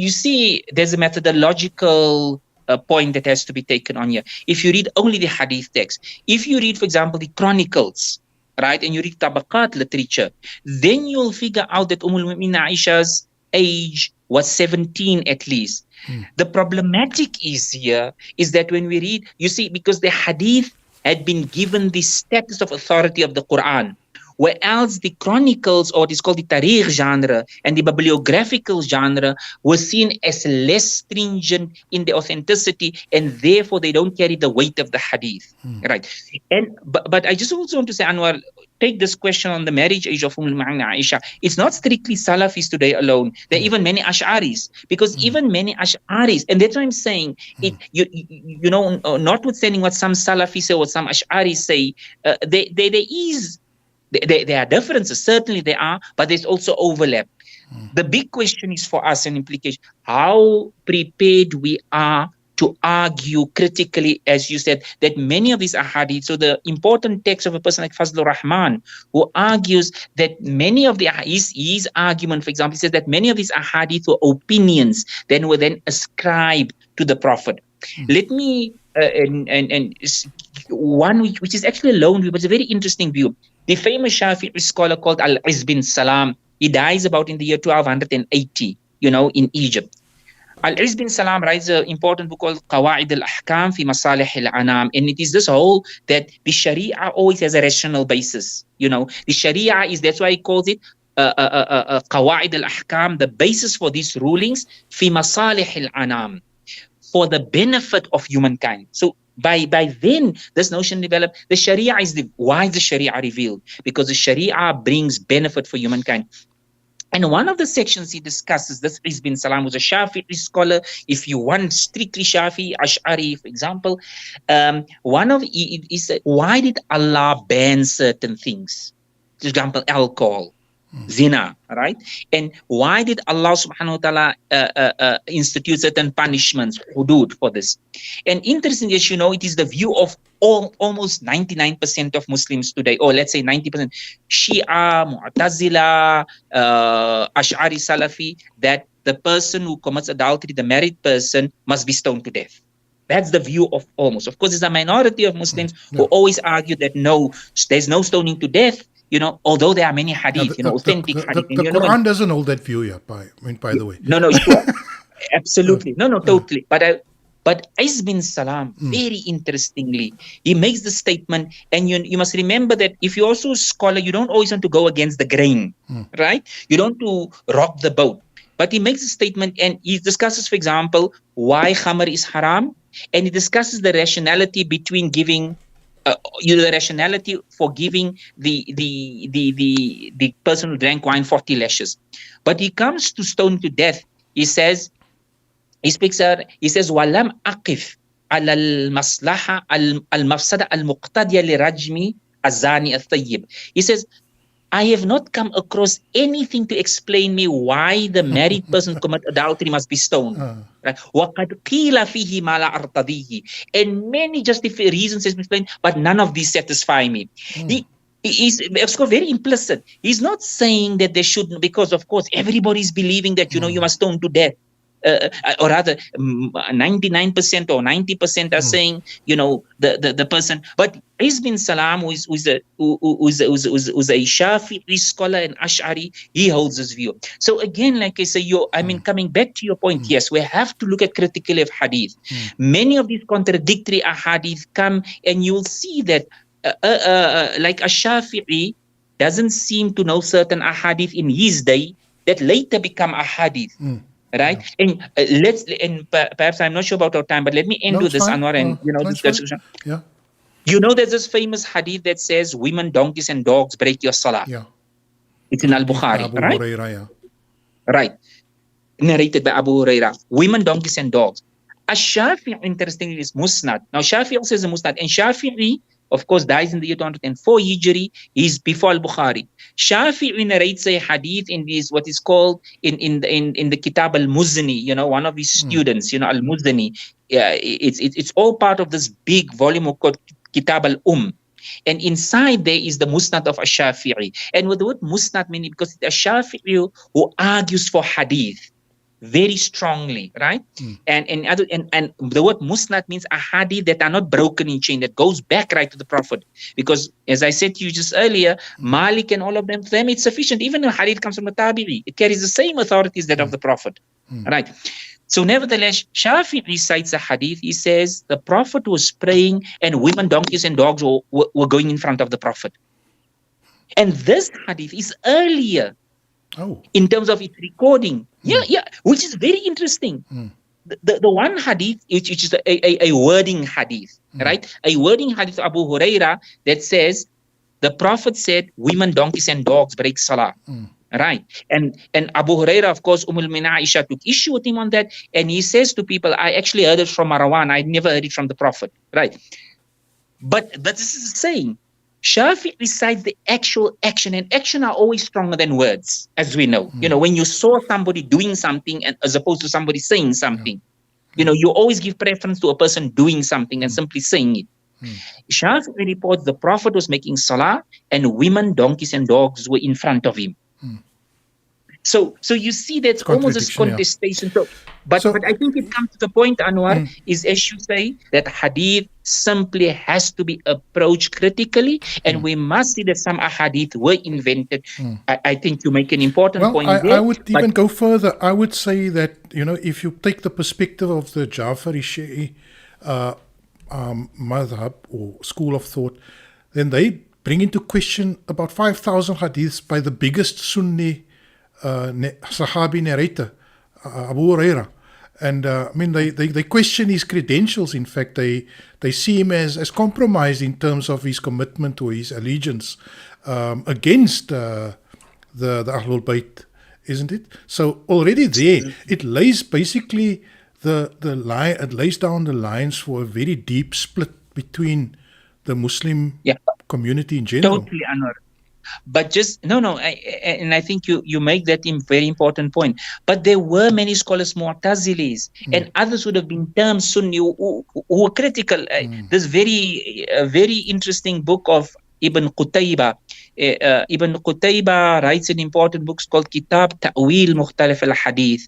see, there's a methodological point that has to be taken on here. If you read only the Hadith text, if you read, for example, the Chronicles, right, and you read Tabaqat literature, then you'll figure out that Ummul Mu'mineen Aisha's age was 17 at least. The problematic is that when we read, you see, because the hadith had been given the status of authority of the Qur'an, whereas the chronicles, or it is called the tariq genre, and the bibliographical genre were seen as less stringent in the authenticity, and therefore they don't carry the weight of the hadith. Right. But I just also want to say, Anwar, take this question on the marriage age of Aisha. It's not strictly Salafis today alone. There are even many Ash'aris, because even many Ash'aris, and that's why I'm saying it. Notwithstanding what some Salafis say or some Ash'aris say, there are differences. Certainly there are, but there's also overlap. The big question is for us an implication: how prepared we are to argue critically, as you said, that many of these ahadith, so the important text of a person like Fazlur Rahman, who argues that many of his argument, for example, he says that many of these ahadith were opinions that were then ascribed to the Prophet. Let me, one which is actually a lone view, but it's a very interesting view. The famous Shafi'i scholar called Iz Bin Salaam, he dies about in the year 1280, in Egypt. Iz Bin Salaam writes an important book called Qawaid al-Ahkam fi Masalih al-Anam, and it is this whole that the Sharia always has a rational basis. The Sharia is, that's why he calls it Qawaid al-Ahkam, the basis for these rulings fi Masalih al-Anam, for the benefit of humankind. So by then, this notion developed. The Sharia is why is the Sharia revealed? Because the Sharia brings benefit for humankind. And one of the sections he discusses, this Iz Bin Salaam was a Shafi'i scholar. If you want strictly Shafi'i, Ash'ari, for example, he said, why did Allah ban certain things? For example, alcohol, zina, right? And why did Allah subhanahu wa ta'ala institute certain punishments, hudud, for this? And interestingly, as you know, it is the view of almost 99% of Muslims today, or let's say 90%, Shia, Mu'tazila, Ash'ari, Salafi, that the person who commits adultery, the married person, must be stoned to death. That's the view of almost. Of course, there's a minority of Muslims who always argue that no, there's no stoning to death, although there are many hadith, authentic hadith. The Qur'an doesn't hold that view yet, by the way. No, sure. Absolutely. No, totally. But Iz Bin Salaam, very interestingly, he makes the statement, and you must remember that if you're also a scholar, you don't always want to go against the grain, right? You don't want to rock the boat. But he makes a statement, and he discusses, for example, why khamr is haram, and he discusses the rationality between giving, the rationality for giving the person who drank wine 40 lashes. But he comes to stone to death. He says, "Walam aqif ala al-maslaha al-mafsada al-muqtadiya li rajmi azani al-tayyib." He says, I have not come across anything to explain me why the married person who commit adultery must be stoned. Right? وَقَدْ قِيلَ فِيهِ مَا لَا أَرْتَضِيهِ. And many justified reasons has been explained, but none of these satisfy me. He is very implicit. He's not saying that they shouldn't, because of course everybody is believing that you must stone to death or rather 99% or 90% are saying, the person. But Iz Bin Salaam, who's a Shafi'i scholar and Ash'ari, he holds this view. So again, like I say, coming back to your point, yes, we have to look at critically of hadith. Many of these contradictory ahadith come, and you'll see that like a Shafi'i doesn't seem to know certain ahadith in his day that later become ahadith. Right? And perhaps I'm not sure about our time, but let me end with this, Anwar, and this discussion. Yeah. There's this famous hadith that says women, donkeys, and dogs break your salah. Yeah. It's in Al-Bukhari, right? Hurairah, Right. Narrated by Abu Hurairah. Women, donkeys, and dogs. Ash-Shafi'i, interestingly, is Musnad. Now, Shafi'i also is a Musnad, and Shafi'i, of course, dies in the year 204 Hijri. He's before Al-Bukhari. Shafi'i narrates a hadith in this, what is called in the Kitab Al-Muzni, one of his students, Al-Muzni. It's all part of this big volume called Kitab Al-Um. And inside there is the Musnad of Ash-Shafi'i. And what the word Musnad means, because it's Ash-Shafi'i who argues for hadith very strongly, right? And the word musnad means a hadith that are not broken in chain, that goes back right to the Prophet. Because as I said to you just earlier, Malik and all of them, for them it's sufficient. Even if hadith comes from the Tabi'i, it carries the same authorities that of the Prophet, right? So nevertheless, Shafi'i cites a hadith. He says the Prophet was praying and women, donkeys, and dogs were going in front of the Prophet. And this hadith is earlier in terms of its recording. Which is very interesting. The one hadith, which is a wording hadith, right? A wording hadith of Abu Hurairah that says, the Prophet said, women, donkeys, and dogs break salah. Right. And Abu Hurairah, of course, Umm Aisha took issue with him on that. And he says to people, I actually heard it from Marwan. I never heard it from the Prophet. Right. But this is saying, Shafi'i recites the actual action, and action are always stronger than words, as we know. When you saw somebody doing something and as opposed to somebody saying something, you always give preference to a person doing something and simply saying it. Shafi'i reports the Prophet was making salah and women, donkeys, and dogs were in front of him. So you see that's almost a contestation. But I think it comes to the point, Anwar, is as you say, that hadith simply has to be approached critically, and we must see that some hadith were invented. I think you make an important point there. I would even go further. I would say that, if you take the perspective of the Jafari Shi'i madhab or school of thought, then they bring into question about 5,000 hadiths by the biggest Sunni Sahabi narrator, Abu Hurairah. And they question his credentials. In fact, they see him as compromised in terms of his commitment or his allegiance against the Ahlul Bayt, isn't it? So already there, it lays basically the line. It lays down the lines for a very deep split between the Muslim community in general. Totally, Anwar. But just and I think you make that very important point. But there were many scholars, Mu'tazilis, and others would have been termed Sunni who were critical. This very interesting book of Ibn Qutaybah. Ibn Qutaybah writes an important book called Kitab Ta'wil Mukhtalif al-Hadith.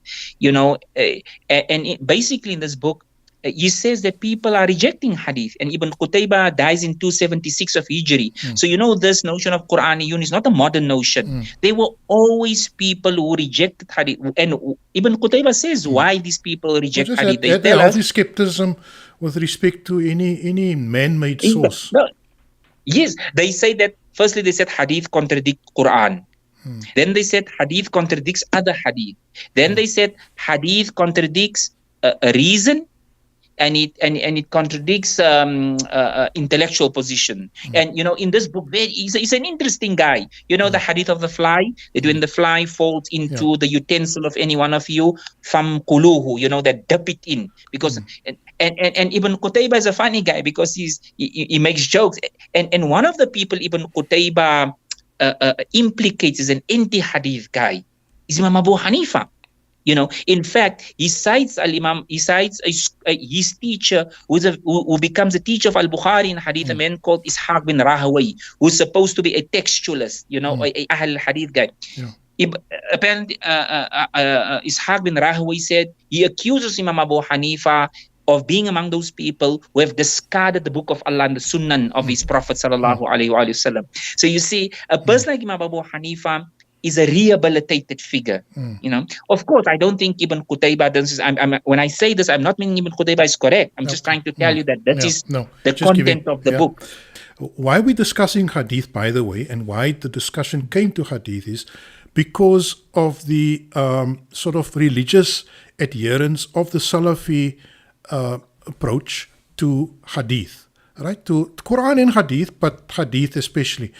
Basically in this book, he says that people are rejecting hadith, and Ibn Qutaybah dies in 276 of Hijri. So this notion of Qur'aniyun is not a modern notion. There were always people who rejected hadith, and Ibn Qutaybah says why these people reject hadith. They tell us skepticism with respect to any man-made source. Yes, they say that firstly they said hadith contradicts Qur'an. Then they said hadith contradicts other hadith. Then they said hadith contradicts a reason. And it contradicts intellectual position. And in this book, he's an interesting guy. The hadith of the fly, that when the fly falls into the utensil of any one of you, fam kuluhu, that dip it in, because and Ibn Qutaybah is a funny guy because he makes jokes. And one of the people Ibn Qutaybah implicates as an anti-hadith guy is Imam Abu Hanifa. In fact, he cites his teacher who becomes a teacher of Al-Bukhari in Hadith, a man called Ishaq bin Rahawayh, who's supposed to be a textualist, a Ahl Hadith guy. Apparently, Ishaq bin Rahway said he accuses Imam Abu Hanifa of being among those people who have discarded the book of Allah and the Sunnah of his Prophet sallallahu alaihi wasallam. So you see, a person like Imam Abu Hanifa is a rehabilitated figure. You know, of course, I don't think Ibn Qutayba does. When I say this, I'm not meaning Ibn Qutayba is correct. I'm just trying to tell you that is the content of the book. Why we're discussing Hadith, by the way, and why the discussion came to Hadith is because of the sort of religious adherence of the Salafi approach to Hadith, right? To Qur'an and Hadith, but Hadith especially.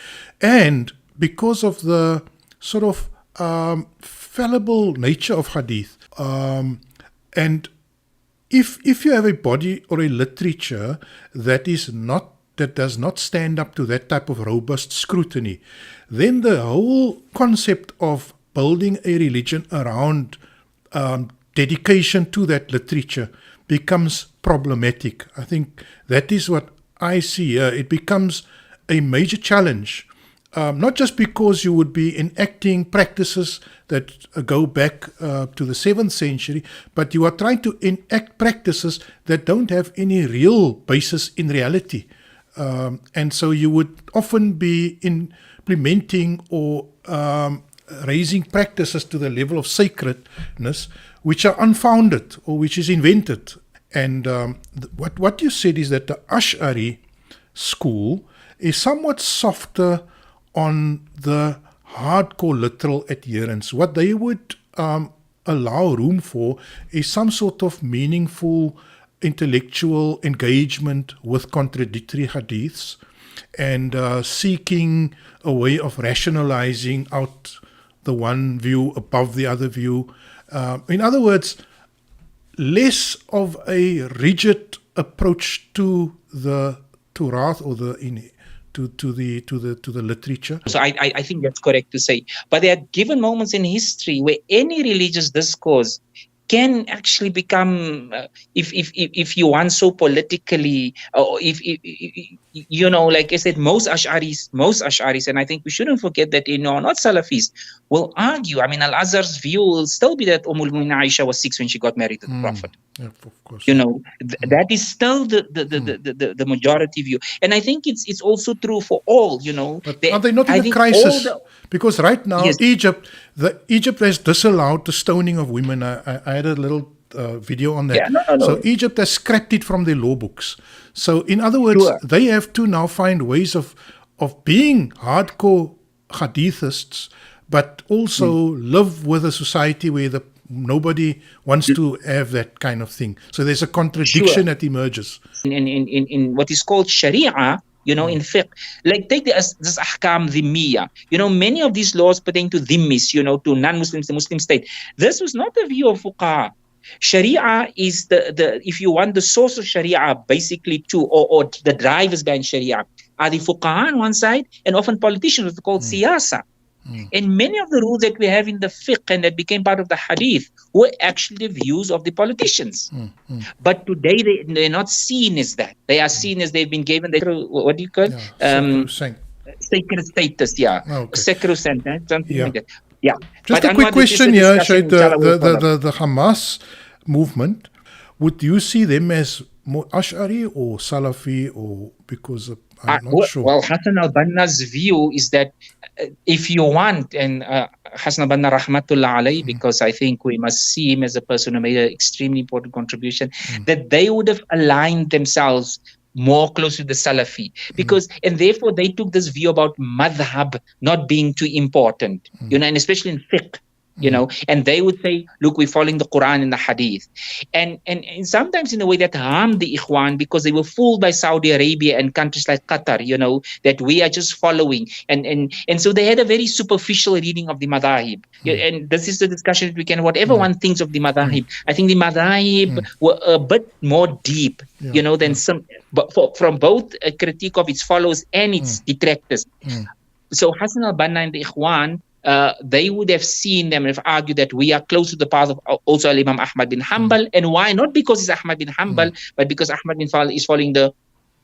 And because of the sort of fallible nature of Hadith. And if you have a body or a literature that does not stand up to that type of robust scrutiny, then the whole concept of building a religion around dedication to that literature becomes problematic. I think that is what I see here. It becomes a major challenge, not just because you would be enacting practices that go back to the 7th century, but you are trying to enact practices that don't have any real basis in reality. And so you would often be implementing or raising practices to the level of sacredness which are unfounded or which is invented. And what you said is that the Ash'ari school is somewhat softer on the hardcore literal adherence. What they would allow room for is some sort of meaningful intellectual engagement with contradictory hadiths and seeking a way of rationalizing out the one view above the other view. In other words, less of a rigid approach to the Turath or to the literature. So I think that's correct to say. But there are given moments in history where any religious discourse can actually become, if you want, so politically, or if you know, like I said, most Ash'aris, and I think we shouldn't forget that, not Salafis, will argue. I mean, Al-Azhar's view will still be that Mu'minin Aisha was 6 when she got married to the Prophet. Yeah, of course. That is still the majority view, and I think it's also true for all. But are they not in a crisis? Because right now, yes. Egypt has disallowed the stoning of women. I had a little video on that. Yeah, no. So Egypt has scrapped it from their law books. So in other words, they have to now find ways of being hardcore hadithists, but also live with a society where nobody wants to have that kind of thing. So there's a contradiction that emerges. In what is called Sharia, in fiqh, like take this ahkam dhimmiya. Many of these laws pertain to dhimmis, to non-Muslims, the Muslim state. This was not the view of fuqaha. Sharia is the if you want, the source of Sharia basically or the drivers behind Sharia are the fuqaha on one side and often politicians, what's called siyasa. And many of the rules that we have in the fiqh and that became part of the hadith were actually the views of the politicians. But today they're not seen as that. They are seen as they've been given what do you call it? Sacred status, sacrosanct, something like that. Yeah. Just a quick question here, Shaik, the Hamas movement, would you see them as more Ash'ari or Salafi, or because I'm not sure? Well, Hassan al-Banna's view is that if you want, and Hassan al-Banna rahmatullah alayhi, because I think we must see him as a person who made an extremely important contribution, that they would have aligned themselves more close to the Salafi, because and therefore they took this view about madhab not being too important, and especially in fiqh. And they would say, look, we're following the Qur'an and the Hadith. And sometimes in a way that harmed the Ikhwan, because they were fooled by Saudi Arabia and countries like Qatar, that we are just following. And so they had a very superficial reading of the madhahib. And this is the discussion that we can, whatever one thinks of the madhahib. I think the madhahib were a bit more deep, than some, but from both a critique of its followers and its detractors. So Hassan al-Banna and the Ikhwan, they would have seen them and have argued that we are close to the path of also Imam Ahmad bin Hanbal. And why? Not because it's Ahmad bin Hanbal, but because Ahmad bin Hanbal is following the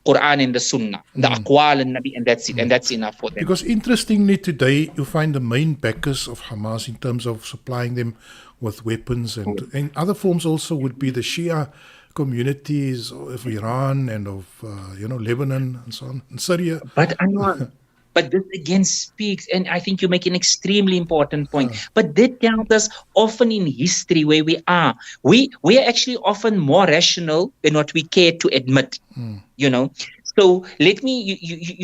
Qur'an and the Sunnah, the Aqwal and Nabi, and that's it, and that's enough for them. Because interestingly today you find the main backers of Hamas in terms of supplying them with weapons and other forms also would be the Shia communities of Iran and of Lebanon and so on, and Syria. But Anwar, but this again speaks, and I think you make an extremely important point. But that tells us often in history where we are actually often more rational than what we care to admit. So let me,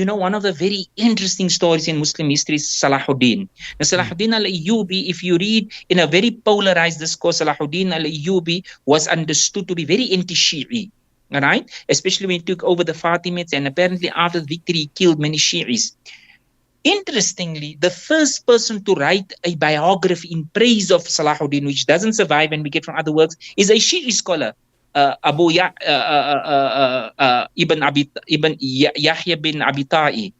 one of the very interesting stories in Muslim history is Salahuddin. Now, Salahuddin al-Ayyubi, if you read in a very polarized discourse, Salahuddin al-Ayyubi was understood to be very anti-Shi'i, all right? Especially when he took over the Fatimids, and apparently after the victory, he killed many Shi'is. Interestingly, the first person to write a biography in praise of Salahuddin, which doesn't survive and we get from other works, is a Shi'i scholar. Ibn Yahya bin Abi Ta'i.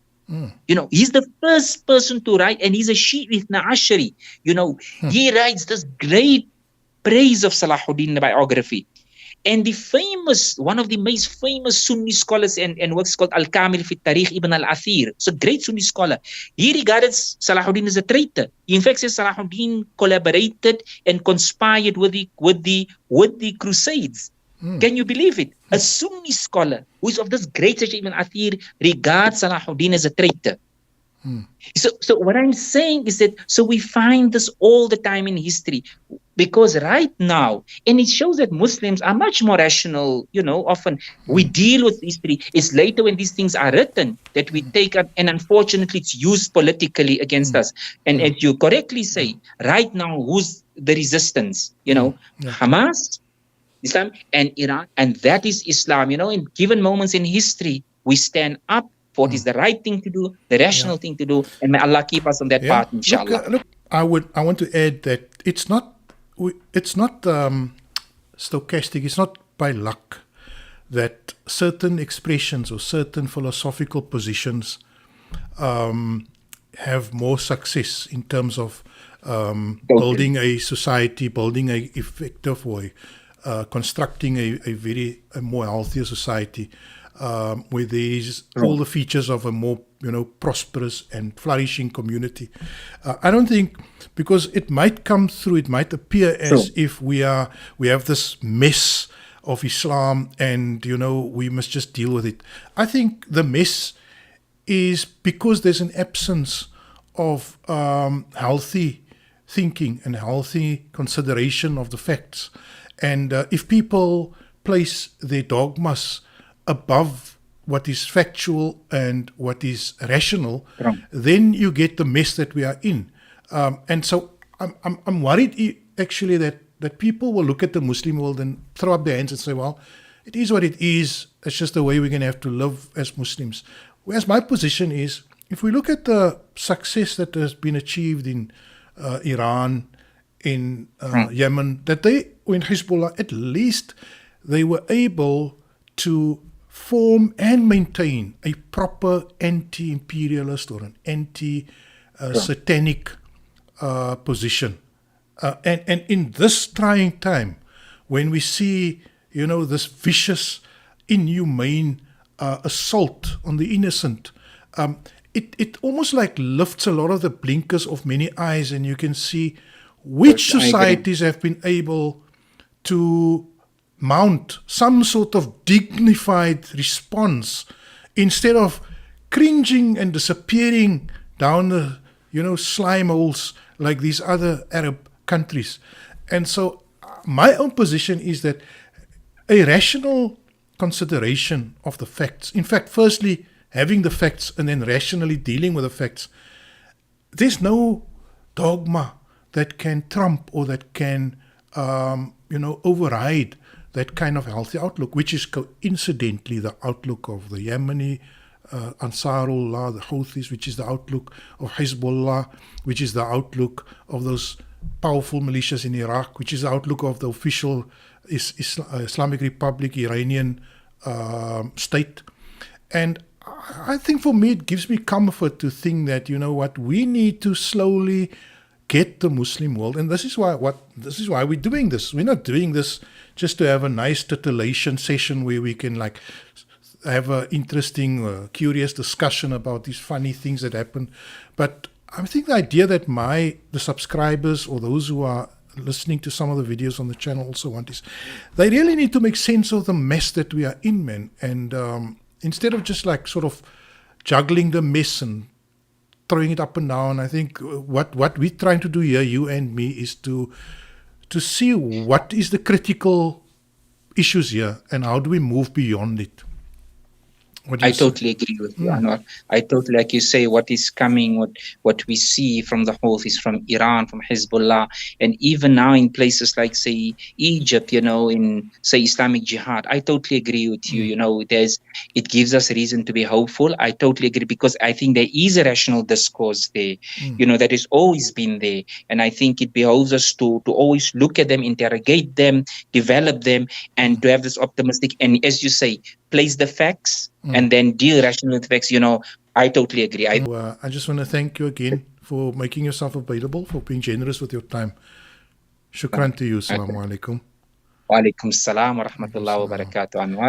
He's the first person to write, and he's a Shi'i Ash'ari. He writes this great praise of Salahuddin in the biography. And one of the most famous Sunni scholars and works called Al-Kamil fi Tarikh Ibn al-Athir. It's a great Sunni scholar. He regarded Salahuddin as a traitor. He in fact says Salahuddin collaborated and conspired with the Crusades. Can you believe it? A Sunni scholar who is of this great Ibn Athir regards Salahuddin as a traitor. So what I'm saying is that we find this all the time in history, because right now, and it shows that Muslims are much more rational. Often we deal with history. It's later when these things are written that we take up, and unfortunately it's used politically against us. And as you correctly say, right now, who's the resistance? Hamas, Islam, and Iran, and that is Islam. In given moments in history, we stand up for what is the right thing to do, the rational thing to do, and may Allah keep us on that path, inshallah. Look, I want to add that it's not stochastic. It's not by luck that certain expressions or certain philosophical positions have more success in terms of building a society, building a effective way, constructing a more healthier society, where there's all the features of a more prosperous and flourishing community. I don't think, because it might come through, it might appear as if we have this mess of Islam and we must just deal with it. I think the mess is because there's an absence of healthy thinking and healthy consideration of the facts. And if people place their dogmas above what is factual and what is rational, then you get the mess that we are in. And so I'm worried actually that people will look at the Muslim world and throw up their hands and say, well, it is what it is. It's just the way we're going to have to live as Muslims. Whereas my position is, if we look at the success that has been achieved in Iran, in Yemen, that in Hezbollah, at least they were able to form and maintain a proper anti-imperialist or an anti-satanic position. And in this trying time, when we see, this vicious, inhumane assault on the innocent, it almost like lifts a lot of the blinkers off many eyes, and you can see which societies have been able to mount some sort of dignified response instead of cringing and disappearing down the, slime holes like these other Arab countries. And so my own position is that a rational consideration of the facts, in fact, firstly, having the facts and then rationally dealing with the facts, there's no dogma that can trump or that can, override that kind of healthy outlook, which is coincidentally the outlook of the Yemeni Ansarullah, the Houthis, which is the outlook of Hezbollah, which is the outlook of those powerful militias in Iraq, which is the outlook of the official Islamic Republic, Iranian state. And I think for me, it gives me comfort to think that, we need to slowly get the Muslim world, and this is why we're doing this. We're not doing this just to have a nice titillation session where we can have an interesting, curious discussion about these funny things that happen. But I think the idea that the subscribers or those who are listening to some of the videos on the channel also want is they really need to make sense of the mess that we are in, man. And instead of just like sort of juggling the mess and throwing it up and down, I think what we're trying to do here, you and me, is to see what is the critical issues here and how do we move beyond it. I totally agree with you, Anwar. I totally, like you say, what is coming, what we see from the Houthis, from Iran, from Hezbollah, and even now in places like, say, Egypt, in, say, Islamic Jihad. I totally agree with you. It gives us reason to be hopeful. I totally agree, because I think there is a rational discourse there, that has always been there. And I think it behoves us to always look at them, interrogate them, develop them, and to have this optimistic, and as you say, place the facts and then deal rationally with facts. I totally agree. I just want to thank you again for making yourself available, for being generous with your time. Shukran to you. Assalamu alaikum. Wa alaikum salam wa rahmatullahi wa barakatuh, Anwar.